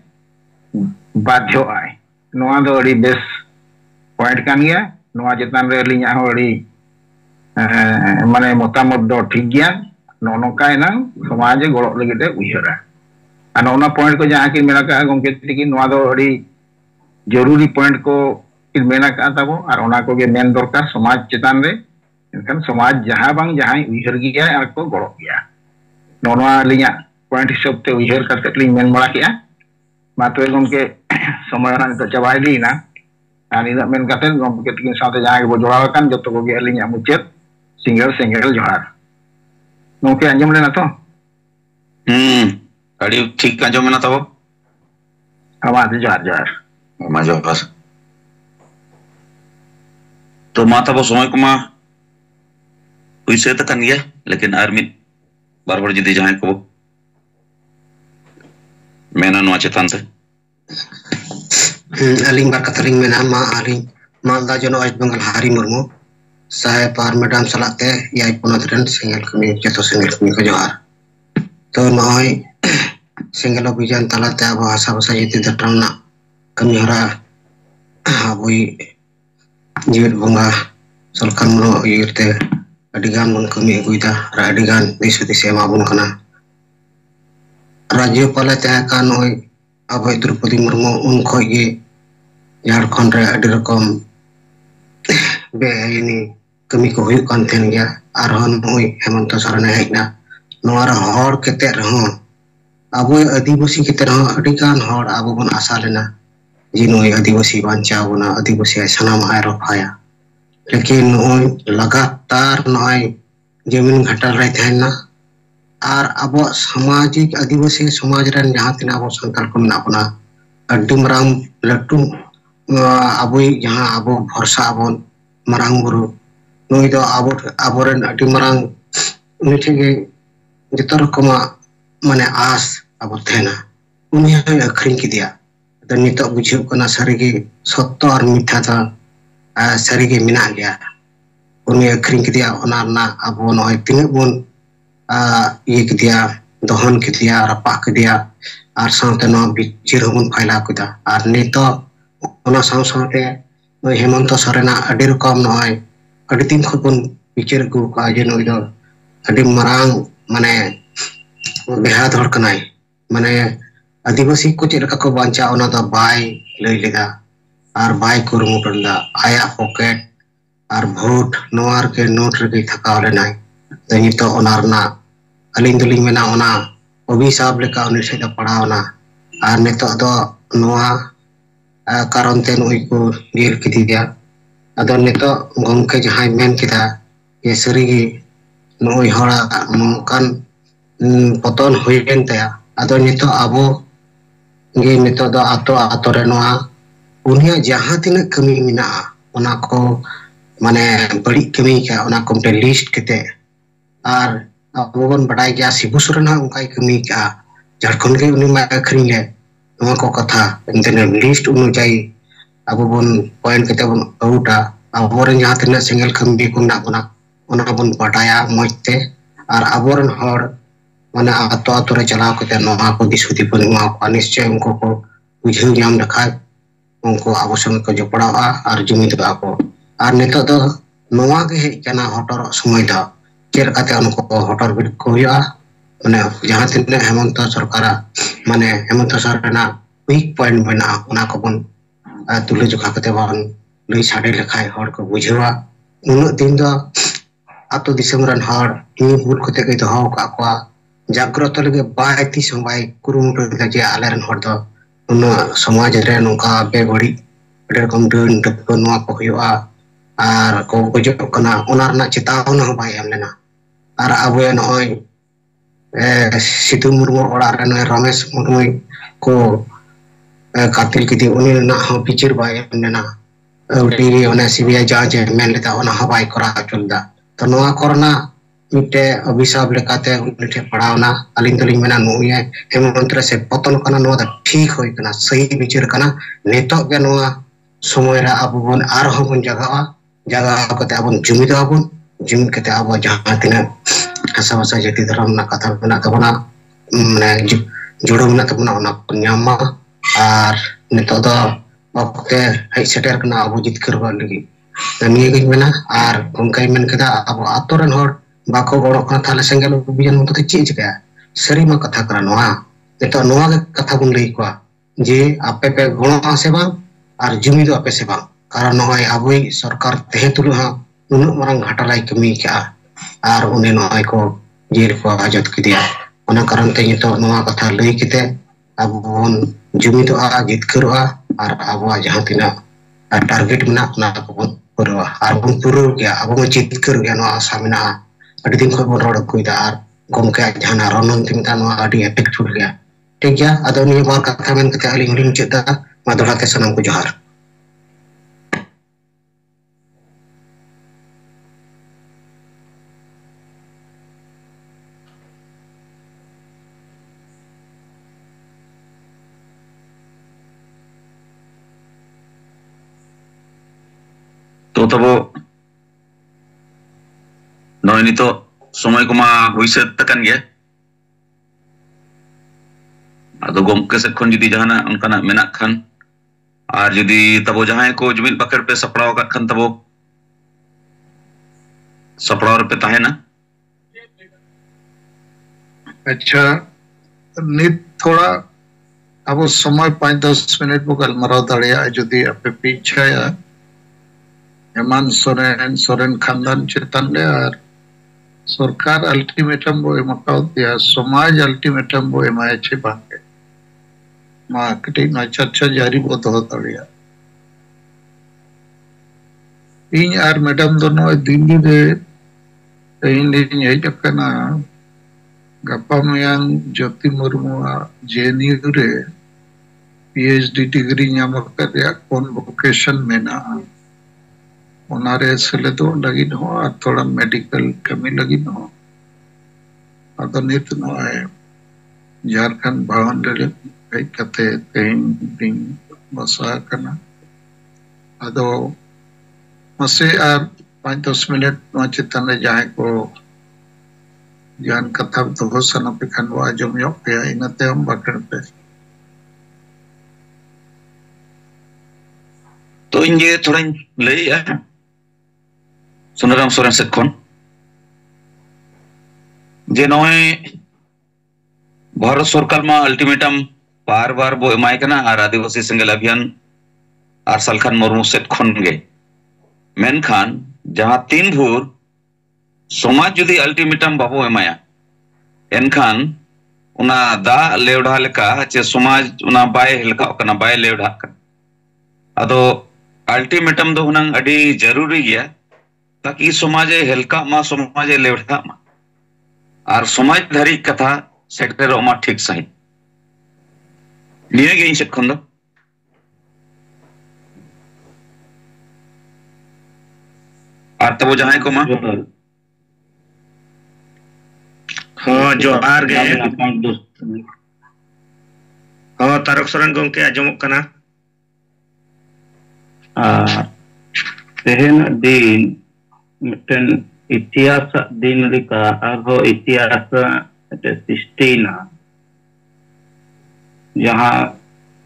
बाध्य आय नोआ दो अड़ी बेस पॉइंट कान गया नोआ जेतान रे लिया हो अड़ी माने मतामत दो ठीक गया नोनोंका एना समाज गोड़ो लगिते उइहरा और ओना पॉइंट को जहां कि मेना का गमके तिकी नोआ दो अड़ी जरूरी पॉइंट को किन मेना का ताबो और ओना को के मेन दरकार समाज चेतान रे एनखान समाज जहां बांग जहां उइहर गया और को गड़ो गया नोआ लिया पॉइंट हिसाब ते उइहर करते लिंग मेन बड़ा किया मातो गमके समय ना तो चबाय दीना और इना मेन काते गमके तिकी साथे जहां के बो जोड़ाव कान जतो को गे लिंग मुचेत सिंगल जोहार नोके अंजम लेना तो अड़ी ठीक अंजम मेना तबो हमारे जोहार मजा बस तो माता बो समय को मा उइसे तकन गया लेकिन आर्मी बार जुदी जहां को मेना नो चेतान से अलिंग बार कथरिंग मेना मा आलिंग मालदा जनो वेस्ट बंगाल हारी मुर्मू साहेब और मैडम सलाते याई पोनत रेन सिंगल कमी जतो सिंगल कमी को जोहार तो नय सिंगल अभियान तालाते अब आशा भाषा जिते दटावना कमी हरा अबुई जीवित बंगा सरकार मनो इरते अडिगान बन कमी अगुइदा अडिगान दिस एमा बन कना राज्यपाल तहका नय अभय द्रौपदी मुर्मू उन खोगे झारखंड रे अडी रकम बेआईनी कमी को हुई कान थेन गया और नय हेमंत सोरेन हेजना नोरा हर केते रहो अब आदिवासी केते रहो अडिगान हर अब बन आशा लेना जी नय आदिवासी बांचाव बना आदिवासी सनाम आय रफाया लेकिन नय लगातार नय जमीन घाटाल रे थेना और अब सामाजिक आदिवासी समाज रन जहां तना अब संताल को ना बना अड्डी मरांग लट्टू अब जहां अब भरसा अब मरांग बुरु नय दो अब रन अड्डी मरांग उनिठे जतो रकम माने आस अब थेना उनी अखरिंग किदिया तो नितो बुझे कना सारीगे सत्य और मिथ्या था सारीगे मिना गया उनी अखरिंग किदिया ओना ना अब नय तिने बन ये किदिया दहन किदिया रपा किदिया और साथे न बिचिर बन फाइला किदा और नितो ओना साथे हेमंत सोरेन अडी रकम नय अडी दिन खबन बिचिर गु का जे नय दो अडी मरांग माने बेहाद हर कनाय माने आदिवासी को चेलका को बांचा ओना दो बाय लई लेदा और बाय कुरुमुटंदा आया पॉकेट और वोट नोआर के नोट रे थकाव लेनाय तो नितो ओनारना अलिंग दुलिंग मेना ओना अभिशाप लेका उनि से पड़ावना और नितो दो नोआ कारण ते नुई को गिर किदिया अदो नितो गमके जहां मेन किदा ये सरीगी नुई हड़ा नोकान पतन होइन तया अदो नितो आबो गे नितो दो आतो रे नोआ उनिया जहां तिना कमी मिना ओना को माने बड़ी कमी का ओना को मटे लिस्ट केते और अब बन बड़ाई गया शिबू सोरेन उनका कमी का झारखंड के उनी मा अखरिंग ले नोआ को कथा इंटरनेट लिस्ट अनुयायी अब बन पॉइंट केते बन आउटा अबोरन जहां तिना सिंगल कमी को ना बना ओना बन बटाया मजते और अबोरन हर mana ato re chalaw kate noa ko dishuti pun ma ko nischay unko ko bujhau nyam lekha unko abo sange ko jopadawa ar jumidwa ko ar nito do noa ge hej kana hotor somoy do cher kate unko hotor bid ko huya mane jahan tinne Hemonto Sarkar mane Hemonto Sarkar weak point mena ona ko bon tule jokha kate bon lei sade lekhai hor ko bujhawa unuk din do ato disam ran hor ini bul kate ke doho ka kwa jagroto lege bai ti sambai kurumuto je ale ran hor do unuk samaj re nongka be bari erom dun ko noa ko huya ar ko gojok kana ona rena cetawna bai em lena ar abo noi Situ Murmu ora ren Ramesh Murmu ko katil kiti uni na ho picture bai nena uri ona CBI judge men leta ona habai kora chulda to noa korna mite abhisab lekate uni the padawna aling taling mena nuye Hemonto se poton kana noa da thik hoi kana sahi picture kana netok ge noa somoy ra abun ar hobun jaga kate abun jumid kate abo jaha tina asa masa jati dharam na katha mena tabona mane jodo mena tabona ona nyama ar nito do okte hai seter kana abu jitkar ba lagi niye ge mena ar ongkai men kada abu atoran hor bako gorok kana thale sengel bijan mото chi chika sari ma katha kana noa nito noa ge katha bun lei kwa je ape pe gono ase bang ar jumi do ape se bang karon noai abui sarkar tehe tulu ha unuk marang ghatalai kami ka ar une noai ko jil ko ajat kidia ona karon te nito noa katha lei kite abun jumi do a jitkar ar abo jahan tina target mena na ko bon purwa ar bun puru ya abo jitkar ya no asa mena adi din ko bon rod ko dar gomke jahan ronon tin kan no adi effectful ya ठीक है ado ni bar katha men kate aling ring cheta madura te sanam ko johar तो तबो नॉय नितो समय को मा हुई से तकन गे आदो गोमके से खन जुदी जहाना उनकाना मेना खान आर जुदी तबो जहां को जुमिल बकर पे सपड़ाव का खान तबो सपड़ाव पे ताहे ना अच्छा नित थोड़ा अब समय 5-10 मिनट बो गलमाराव दाड़िया जुदी आपे पीछे हेमंत सोरेन खानदान चेतन ले और सरकार अल्टीमेटम बो एमकाव दिया समाज अल्टीमेटम बो एमाय छे बांगे मा कटी ना चर्चा जारी बो दो दाड़िया इन आर मैडम दोनों दिल्ली रे इन दिन यही जकना गप्पा मयांग ज्योति मुर्मू जेएनयू रे पीएचडी डिग्री नाम कर कॉन्वोकेशन मेना उनारे सेलेदो लगी हो और थोड़ा मेडिकल कमी लगी हो अदो नित नो है झारखंड भवन रे कई कते तेन दिन बसा करना अदो मसे आर 5-10 मिनट नो चितन रे जाए को जान कथा तो हो सना पे खनवा जम यो पे इनते हम बकड़ पे तो इंजे थोड़ा ले है सुनराम सोरेन से खन जे नॉय भारत सरकार मा अल्टीमेटम बार बो एमाय कना आर आदिवासी सेंगल अभियान आर सालखान मुर्मू से खन गे मेन खान जहां 3 भूर समाज जुदी अल्टीमेटम बाबो एमाया एनखान उना दा लेवढ़ा लेका चे समाज उना बाय हेलका कना बाय लेवढ़ा कना अदो अल्टीमेटम दो हुनंग अडी जरूरी गया ताकि समाजे हेलका मा समाजे लेवढ़ा मा और समाज धरी कथा सेक्टर मा ठीक सही निये गे से खंदो और तब जहां को मा हाँ जोहार गे हाँ तारक सोरेन गोंके आजमक कना तेहन दिन मिटन इतिहास दिन लिका अब इतिहास sৃষ্টিना जहाँ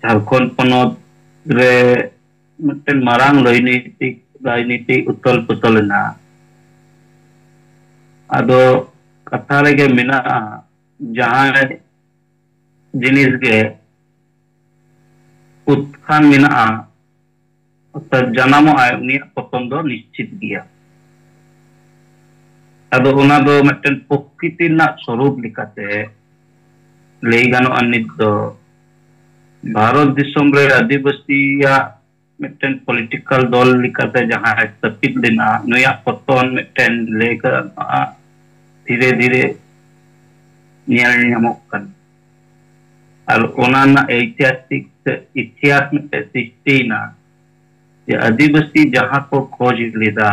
झारखंड पनत रे मिट्टन मारांग राजनीतिक उतल पुतलना आदो कथा रेगे मिना जहाँ जिनिस के उत्थान मिना जनामो आय उनिया पतन दो निश्चित गया आदो उना दो मिट्टन प्रकृति ना स्वरूप लिखाते लई गानो अनित दो भारत दिसम रे आदिवासी या मिट्टन पॉलिटिकल दल लिखाते जहाँ तपित लेना नुया पतन मिट्टन लेकर धीरे धीरे नियल ᱧᱟᱢᱚᱜ और ओना ऐतिहासिक इतिहास में सृष्टिना जे आदिवासी जहाँ को खोज लेदा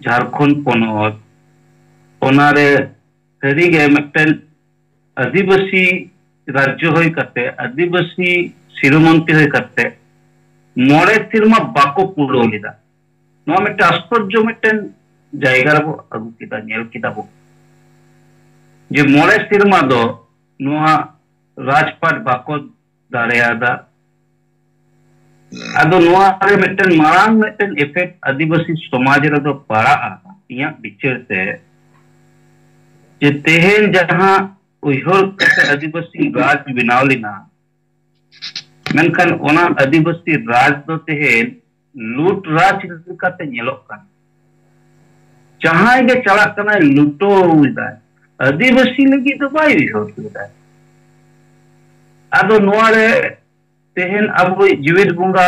झारखंड पनत ओनारे सरीगे मिट्टन आदिवासी राज्य होय कते आदिवासी शिरोमंत्री होय कते मोड़े सिरमा बाको पुरो लेदा नो मिट्टन आश्चर्य मिट्टन जायगा रे बो अगु किदा नेल किदा बो जे मोड़े सिरमा दो नोआ राजपाट बाको दारेयादा आदो नोआ रे मिट्टन मारांग मिट्टन इफेक्ट आदिवासी समाज रे दो पड़ा इया बिचार ते जे तेहेन जहां उइहर आदिवासी राज बनाव लेना मेनखान ओना आदिवासी राज दो तेहेन लूट राज लेकाते नेलोक कान जहां गे चला कना लूटो उइदा आदिवासी लगी तो बाय उइहर लेदा आदो नोआ रे तेहेन अब जीवित बुंगा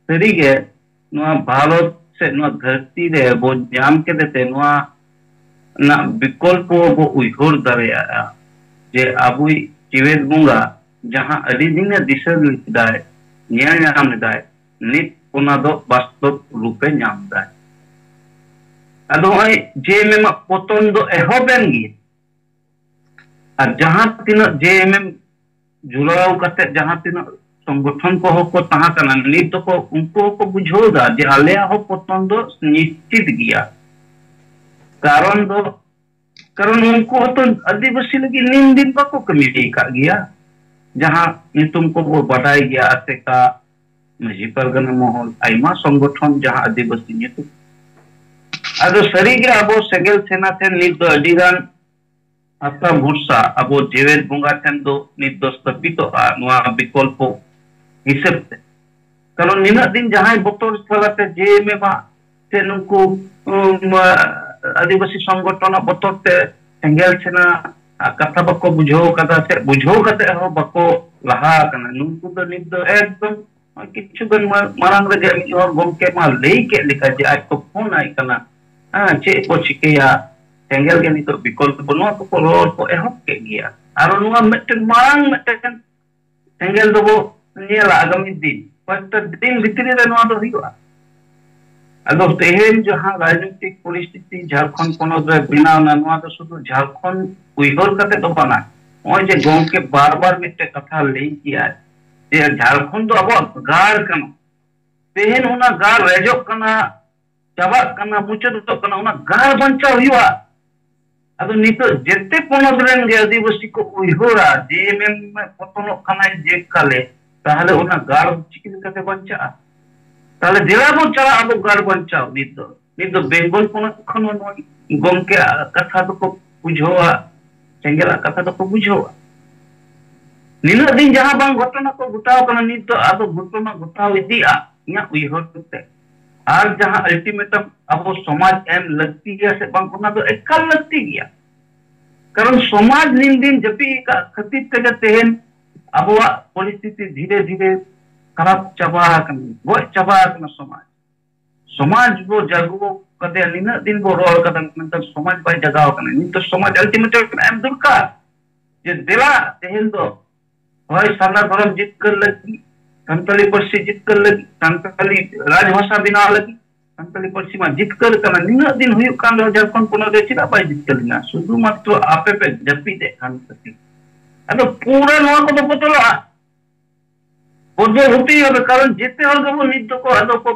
सरीगे नोआ भारत से नोआ धरती रे बो जाम के देते नोआ ना विकल्प बो उइहर दारेया जे अब जीवित बुंगा जहां अड़ी दिन दिशा लिदाय न्याय नाम लिदाय नित ओना दो वास्तव रूपे नाम दाय आदो होय जे मेम पतन दो एहोबेन गी और जहां तीन जे एम जुड़ाव करते जहां तीन संगठन को तहा कना नित को उनको को बुझोदा जे आले हो पतन दो निश्चित गया कारण उनको तो आदिवासी लगी नीम दिन को कमिटी का गया जहां नितुम को वो बढ़ाई गया आते का मजी परगना महल आइमा संगठन जहां आदिवासी नितु आदो सरी के अबो सेगेल सेना थे नित दो अडिगान आता भरसा अबो जेवेद बुंगा ठेन दो नित दो स्थापितो नोआ विकल्प हिसाब ते कारण निना दिन जहां बतोर स्थलाते जे मेमा ते नुको आदिवासी संगठन बतोर ते सेंगेल सेना कथा बको बुझो कथा से बुझो कते हो बको लहा कना नुको दो नित दो एकदम किछु गन मारांग रे जे और गमके मा लेई के लिखा जे आज को फोन आई कना चे को चिकेया सेंगेल के नितो विकल्प बनो को रोड को एहब के गया आरो नुआ मिट्टन मांग मिट्टन सेंगेल दो नेला आगामी दिन पर दिन भितरी रे नुआ दो हिवा आदो तेहेन जहां राजनीतिक परिस्थिति झारखंड पनत रे बिना नुआ दो शुधु झारखंड उइहर कते दो बना ओय जे गम के बार-बार मिट्टे कथा लेई किया जे झारखंड दो अब गार कना तेहेन ओना गार रेजो कना चाबा कना मुचद तो कना ओना गार बंचा हुआ अदो नितो जेते पनत रेन गे आदिवासी को उइहरा जे मेम पतनो कना जे काले ताहले ओना गार चिकिन कते बंचा ताहले जिला बो चला अब गार बंचा नितो बेंगल पनत खन गम के कथा तो को बुझोआ चंगेला कथा तो को बुझोआ निना दिन जहां बांग घटना को गुटाव कना नितो आदो घटना गुटाव इदिया इया उइहर ते और जहां अल्टीमेटम अब समाज एम लगती है से बांकोना तो एकल लगती गया कारण समाज दिन दिन जपी का खतित के तेहन अब परिस्थिति धीरे धीरे खराब चबा वो चबा समाज वो जगो कदे निना दिन वो रोल कदम मतलब समाज बाय जगाव कने नि तो समाज अल्टीमेटम एम दुर्का जे दिला तेहन दो होय साना धर्म जित कर लगी संतली परसी जितकर लगी संतली राजभाषा बिना लगी संतली परसी में जितकर कना निना दिन हुई कान झारखंड पुनः देचिना बाय जितकर ना शुद्ध मात्र आपे पे जपी दे खान सकी अदो पूरा नवा को तो पतला बदल होती है कारण जिते हर गबो नित को अदो को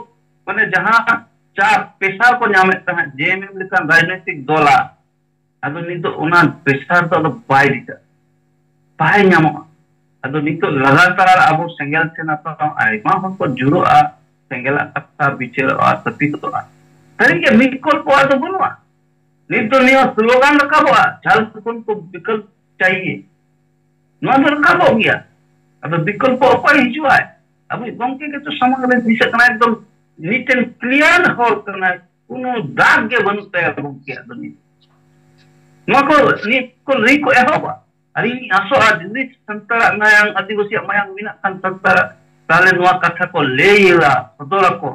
माने जहां चा पेशा को नामे तहा जेएमएम लिखा राजनीतिक दला ado nito ona pressure to bai dita bai nyamo ado nito lagatar abo senggel sena to aima hon ko juroa senggel kata bicara tapi to tadi ke mikol po ado bunwa nito niyo slogan rakabo jal kun ko विकल्प चाहिए नवा rakabo gya ado विकल्प apa hijua अब गंके के तो समग्र दिशा कना एकदम नीट एंड क्लियर हो करना कोनो दाग के बनते हैं गंके आदमी नको नी को री को एहोबा अरे आसो आज दिस संतरा नयang आदिवासी mayang minakan संतरा ताले नवा कथा को लेला सदोरा को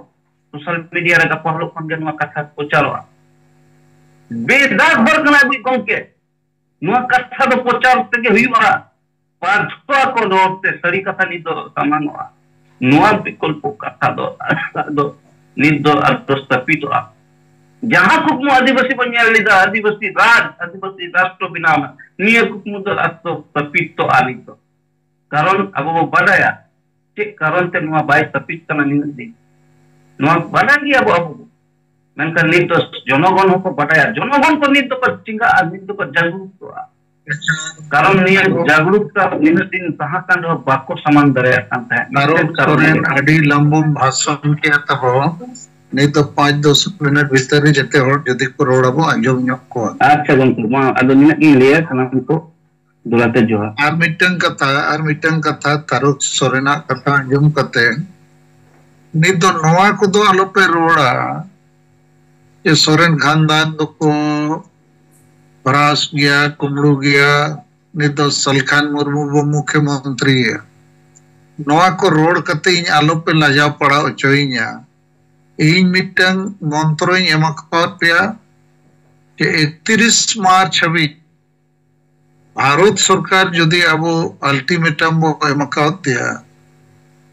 सोशल मीडिया रे का पहलो खन नवा कथा को चलो बेदाग भर कना भी गंके नवा कथा तो प्रचार तके हुईबा पार्थवा को नोते सरी कथा नी तो सामानवा नवा विकल्प कथा दो नित दो अर्थस्थापित जहां कुकमु आदिवासी बनिया लिदा आदिवासी राष्ट्र बिनाम निये कुकमु दो अर्थस्थापित तो आली तो कारण अब वो बडाया चे कारण ते नवा बाय स्थापित कना निंदी नवा बडागी अब मेनका नित दो जनगण को बडाया जनगण को नित दो चिंगा नित दो जागरूक तो कारण निये जागरूकता दिन सहाकांड बाको समान दरे अंत है कारण आदि लंबम भाषण के तब नहीं तो 5-10 मिनट भीतर ही जते हो जदि को रोड़बो अंजम ᱧᱚᱜ को अच्छा गंतु मा अदो निना की ले खाना को दुलाते जो आर मिटन कथा तारुक सोरेना कथा अंजम कते नि तो नवा को दो आलो पे रोड़ा ये सोरेन खानदान दो को परास गया कुमड़ू गया नि तो सलखान मुर्मू वो मुख्यमंत्री है नवा को रोड कते इन आलो पे लाजा पड़ा ओचोइया इन मिटन मंत्रो एमकपात पे कि 31 मार्च हबी भारत सरकार जदि अब अल्टीमेटम बो एमकात दिया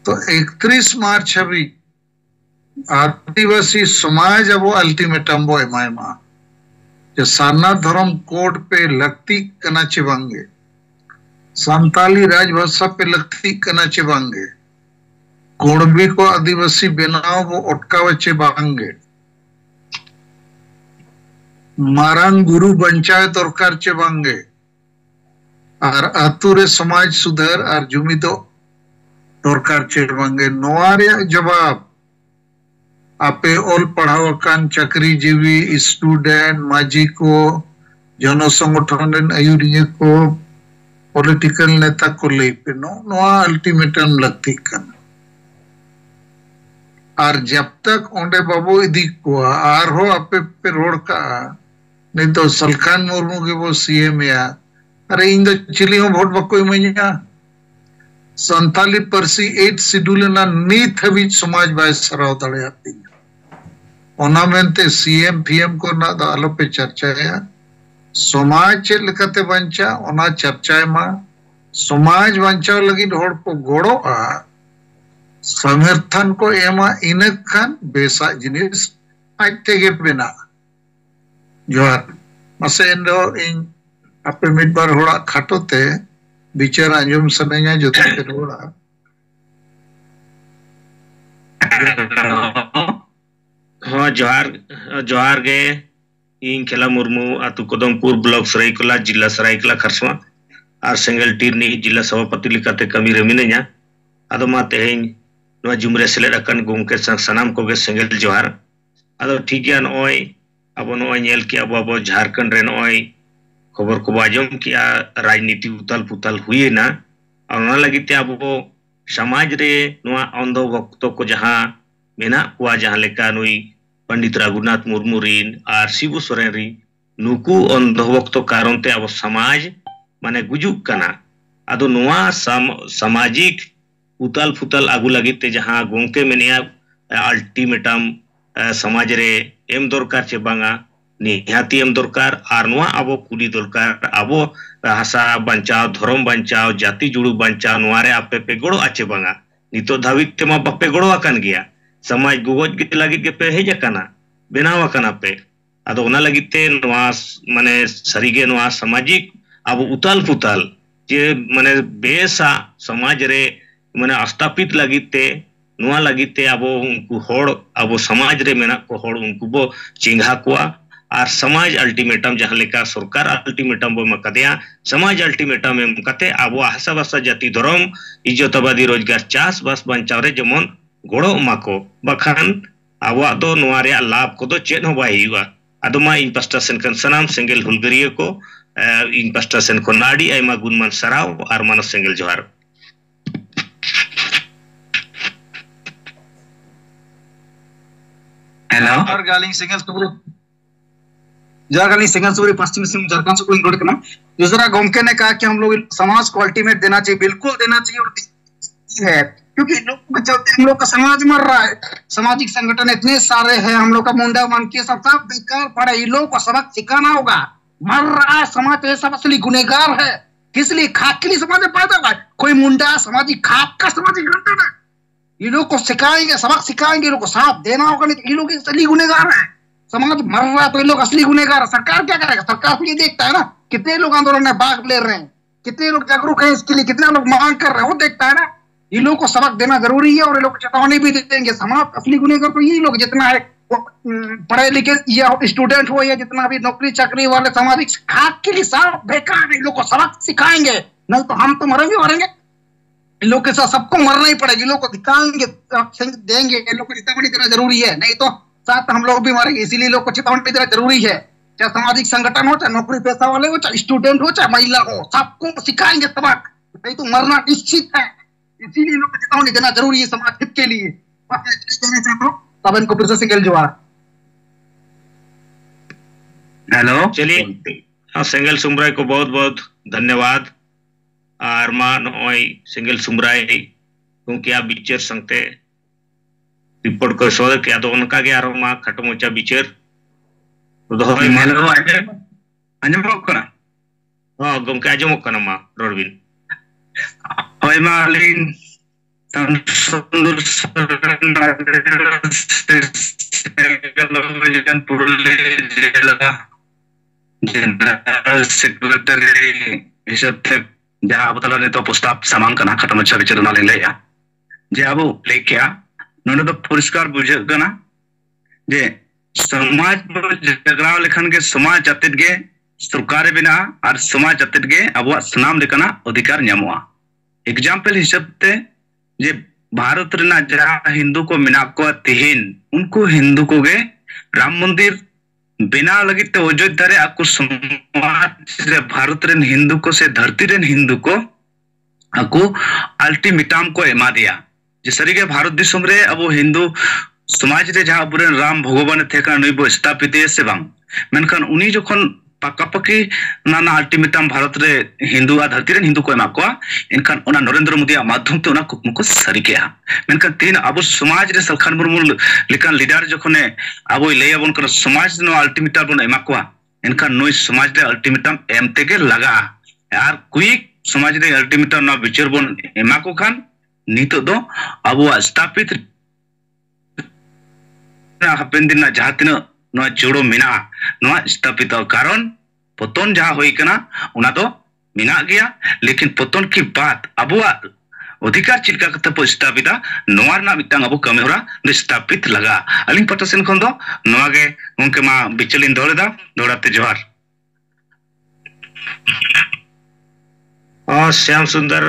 तो 31 मार्च हबी आदिवासी समाज अब अल्टीमेटम बो एमायमा जो सारना धर्म कोड पे लगती कना चिबांगे संताली राजभाषा पे लगती कना चिबांगे कोणबी को आदिवासी बनाओ वो अटकावचे बांगे मारांग गुरु बंचाए दरकार चे बांगे और आतुरे समाज सुधार और जुमिदो दरकार चे बांगे नोआरे जवाब आपे ओल पढ़ाव कान चक्री जीवी स्टूडेंट माजी को जन संगठन आयुरिया को पॉलिटिकल नेता को ले पे नोआ अल्टीमेटम लगती कना और जब तक ओंडे बाबू इदी को आर हो आपे पे रोड का नहीं तो सलखान मुर्मू के वो सीएम या अरे इन दो चिली हो वोट बको इमैया संताली परसी 8 शेड्यूल ना नीत हबी समाज बाय सराव दड़े आती ओना मेनते सीएम पीएम को ना दा आलो पे चर्चा है समाज चे लकते बंचा ओना चर्चा मा समाज बंचाव लगी होड़ को गोड़ो आ समर्थन को एमा इनखान बेसा जिनिस आइते के बिना जोहार मसे इंदो इन आपे मिड बार होड़ा खाटोते बिचार अंजुम सनेया जोते पे होड़ा हाँ जोहार गे इन खेला मुर्मू आतु कदमपुर ब्लॉक सरायकला जिला सरायकला खरसवा और सेंगल टीरनी जिला सभापति लिकाते कमी रे मिनेया आदो मा तेहेñ नवा जुमरे सेलेद अकन गोमके सनाम कोगे सेंगल जोहार आदो ठीक गया नय अब नय नेल के अब झारखंड रे नय खबर को आजम किया राजनीति उथल पुथल हुई ना और ना लगिते अब समाज रे नवा अंधो भक्त को जहां मेना कुआ जहां लेका नुई पंडित रघुनाथ मुर्मू रिन और शिबू सोरेन री नुकु अंधो भक्त कारण ते अब समाज माने गुजुक कना आदो नवा सामाजिक उताल फुताल आगु लगिते जहां गोंके मेनिया अल्टीमेटम समाज रे एम दरकार चे बांगा निहाती एम दरकार और नवा आबो कुली दरकार आबो हासा बंचाव धर्म बंचाव जाति जुड़ू बंचाव नवा रे आपे पे गड़ो आचे बांगा नितो धावित तेमा बापे गड़ो आकन गया समाज गुगोज के लगित के पे हेज कना बनाव कना पे आदो ओना लगिते नवा माने सरीगे नवा सामाजिक आबो उताल फुताल जे माने बेसा समाज रे माने स्थापित लगिते नुआ लगिते अब उनको होड़ अब समाज रे मेना को होड़ उनको बो चिंगा कुआ और समाज अल्टीमेटम जहाँ लेका सरकार अल्टीमेटम बो मकदिया समाज अल्टीमेटम एम कते आबो हासा बासा जाति धर्म इज्जतबादी रोजगार चास बास बंचाव रे जेमन गोड़ो माको बखान आबो दो नोआ रे लाभ को दो चेन हो बाई हुआ अदमा इन पास्टा सेन कन सनाम सेंगेल हुलगरिये को इन पास्टा सेन को नाडी आयमा गुणमान सराव और मानव सेंगेल जोहार हेलो और गालिंग सिंगल सुबुरी गालिंग सिंगल सुबुरी पश्चिम सिंह झारखंड से कोई रोड करना दूसरा गोमके ने कहा कि हम लोग समाज को अल्टीमेट देना चाहिए, बिल्कुल देना चाहिए और है क्योंकि लोग के चलते हम लोग का समाज मर रहा है। सामाजिक संगठन इतने सारे हैं, हम लोग का मुंडा मन के सब बेकार पड़ा, ये लोग को सबक सिखाना होगा। मर रहा है समाज, तो ये सब असली गुनेगार है। किस लिए? खाक के लिए समाज में पैदा हुआ। कोई मुंडा सामाजिक खाक का सामाजिक संगठन है, ये लोग को सिखाएंगे, सबक सिखाएंगे, ये लोग को साथ देना होगा, नहीं तो ये लोग असली गुनेगार है। समाज मर रहा है तो ये लोग असली गुनेगार है। सरकार क्या करेगा? सरकार तो ये देखता है ना कितने लोग आंदोलन में भाग ले रहे हैं, कितने लोग जागरूक हैं इसके लिए, कितने लोग मांग कर रहे हैं, वो देखता है ना। ये लोग को सबक देना जरूरी है और ये लोग चेतावनी भी देंगे। समाज असली गुनेगार तो यही लोग, जितना है पढ़े लिखे या स्टूडेंट हो या जितना भी नौकरी चाकरी वाले सामाजिक खाक के लिए सब बेकार है। इन लोग को सबक सिखाएंगे, नहीं तो हम तो मरेंगे। इन लोग के साथ सबको मरना ही पड़ेगा। इन लोग को दिखाएंगे, देंगे, इन लोग को चेतावनी देना जरूरी है, नहीं तो साथ हम लोग भी मरेंगे। इसीलिए लोग को चेतावनी देना जरूरी है। चाहे सामाजिक संगठन हो, चाहे नौकरी पेशा वाले हो, चाहे स्टूडेंट हो, चाहे महिला हो, सबको सिखाएंगे सबक, नहीं तो मरना निश्चित है। इसीलिए लोग को चेतावनी देना जरूरी है समाज हित के लिए। कहना चाहता हूँ तब इनको फिर से सिंगल जोहार। हेलो, चलिए सिंगल सुमराय को बहुत बहुत धन्यवाद। और मां नॉय सिंगल सुमराय क्योंकि आप बिचर संगते रिपोर्ट को सोदे क्या तो उनका के आरो मां खटमोचा बिचर तो दोय हेलो अंजम कोना हां गमके आजम कोना मां रोडबिन ओय मालिन तन सुंदर सरन पुरले जेला जनरल सेक्रेटरी हिसाब थे जहाँ अब तला ने तो प्रस्ताव सामान करना खत्म अच्छा विचार ना ले लिया जे अब लेके आ नोने तो पुरस्कार बुझे करना जे समाज पर जगराव लेखन के समाज जातित के सरकार बिना और समाज जातित के अब सनाम लेकना अधिकार न्यामुआ एग्जाम्पल हिसाब ते जे भारत रेना जहाँ हिंदू को मिना को तिहिन उनको हिंदू को गे राम मंदिर बिना लगी तो अयोध्या रे आपको समाज रे भारत रेन हिंदू को से धरती रेन हिंदू को आपको अल्टीमेटम को एमा दिया जे सरी के भारत दिसम रे अब हिंदू समाज रे जहाँ अब राम भगवान थे का नई बो स्थापित से बांग मेनखान उनी जोखन पाका पकी नाना अल्टीमेटम भारत रे हिंदू आ धरती रेन हिंदू को एमा को इनखान ओना नरेंद्र मोदी माध्यम ते ओना कुकमु को सरी के मेनखान तीन अब समाज रे सलखान मुर्मू लेकान लीडर जोखने अब लय आबन कर समाज नो अल्टीमेटम बन एमा को इनखान नोई समाज रे अल्टीमेटम एम तेगे लगा यार क्विक समाज रे अल्टीमेटम ना विचार बन एमा को खान नितो दो अब स्थापित हापेन दिन ना जहाँ तीन नोआ जोड़ो मिना नोआ स्थापित कारण पतन जहाँ होई कना उना तो मिना गया लेकिन पतन की बात अब अधिकार चिल्का कते पो स्थापिता नोआ ना मिटांग अब कमे होरा स्थापित लगा अलिंग पटसेन खन दो नोआ गे उनके मा बिचलिन दोड़ेदा दोड़ाते जोहार श्याम सुंदर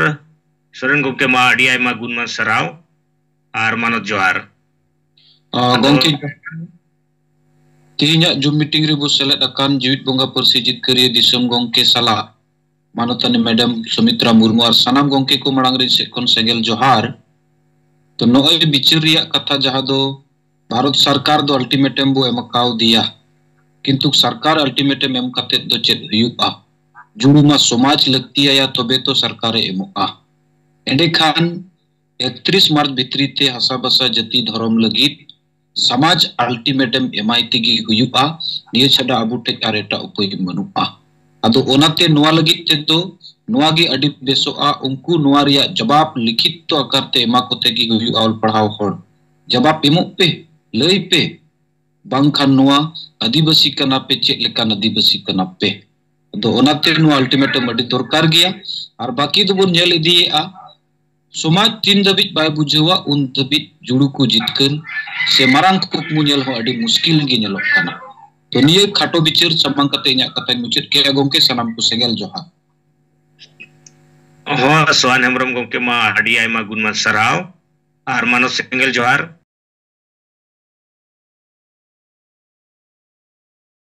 सोरेन गोके मा आडिया मा गुणमान सराव और मानव जोहार गोंके तिहिnya Zoom meeting रे बो सेलेद अकान जीवित बोंगा परसी जितकरिया दिसम गोंके साला मानवतानी मैडम सुमित्रा मुर्मू और सनाम गोंके को मड़ांग रे सेखन सेंगेल जोहार तो नोय बिचार रिया कथा जहां दो भारत सरकार दो अल्टीमेटम बो एमकाव दिया किंतु सरकार अल्टीमेटम एम कते दो चेद हुयुआ जुड़ुमा समाज लगती है या तबे तो सरकार एमोआ एंडे खान 31 मार्च भित्री ते हसा बसा जति धर्म लगित समाज अल्टीमेटम एमआई तेगी हुयुआ निये छडा अबु टे आरेटा उपाय मनुआ अदो ओनाते नोआ लगित ते तो नोआ गे अडी बेसोआ उनको नोआ रिया जवाब लिखित तो आकार ते एमा को तेगी हुयुआ और पढ़ाव होड़ जवाब एमो पे लई पे बांखान नोआ आदिवासी कना पे चेक लेका आदिवासी कना पे तो ओनाते नोआ अल्टीमेटम अडी दरकार गया और बाकी तो बोन नेल इदिएआ समाज तीन दबित बाय बुझेवा उन दबित जुड़ू को जितकर से मारांग कुकमु नेल हो अडी मुश्किल गे नेलोक कना तो निये खाटो बिचार सामांग कते इन्या कथा मुचाद के गंके सानाम को सेंगेल जोहार सोहान हेम्ब्रम गंके मा आडी आयमा गुण मा सराव आर मानो सेंगेल जोहार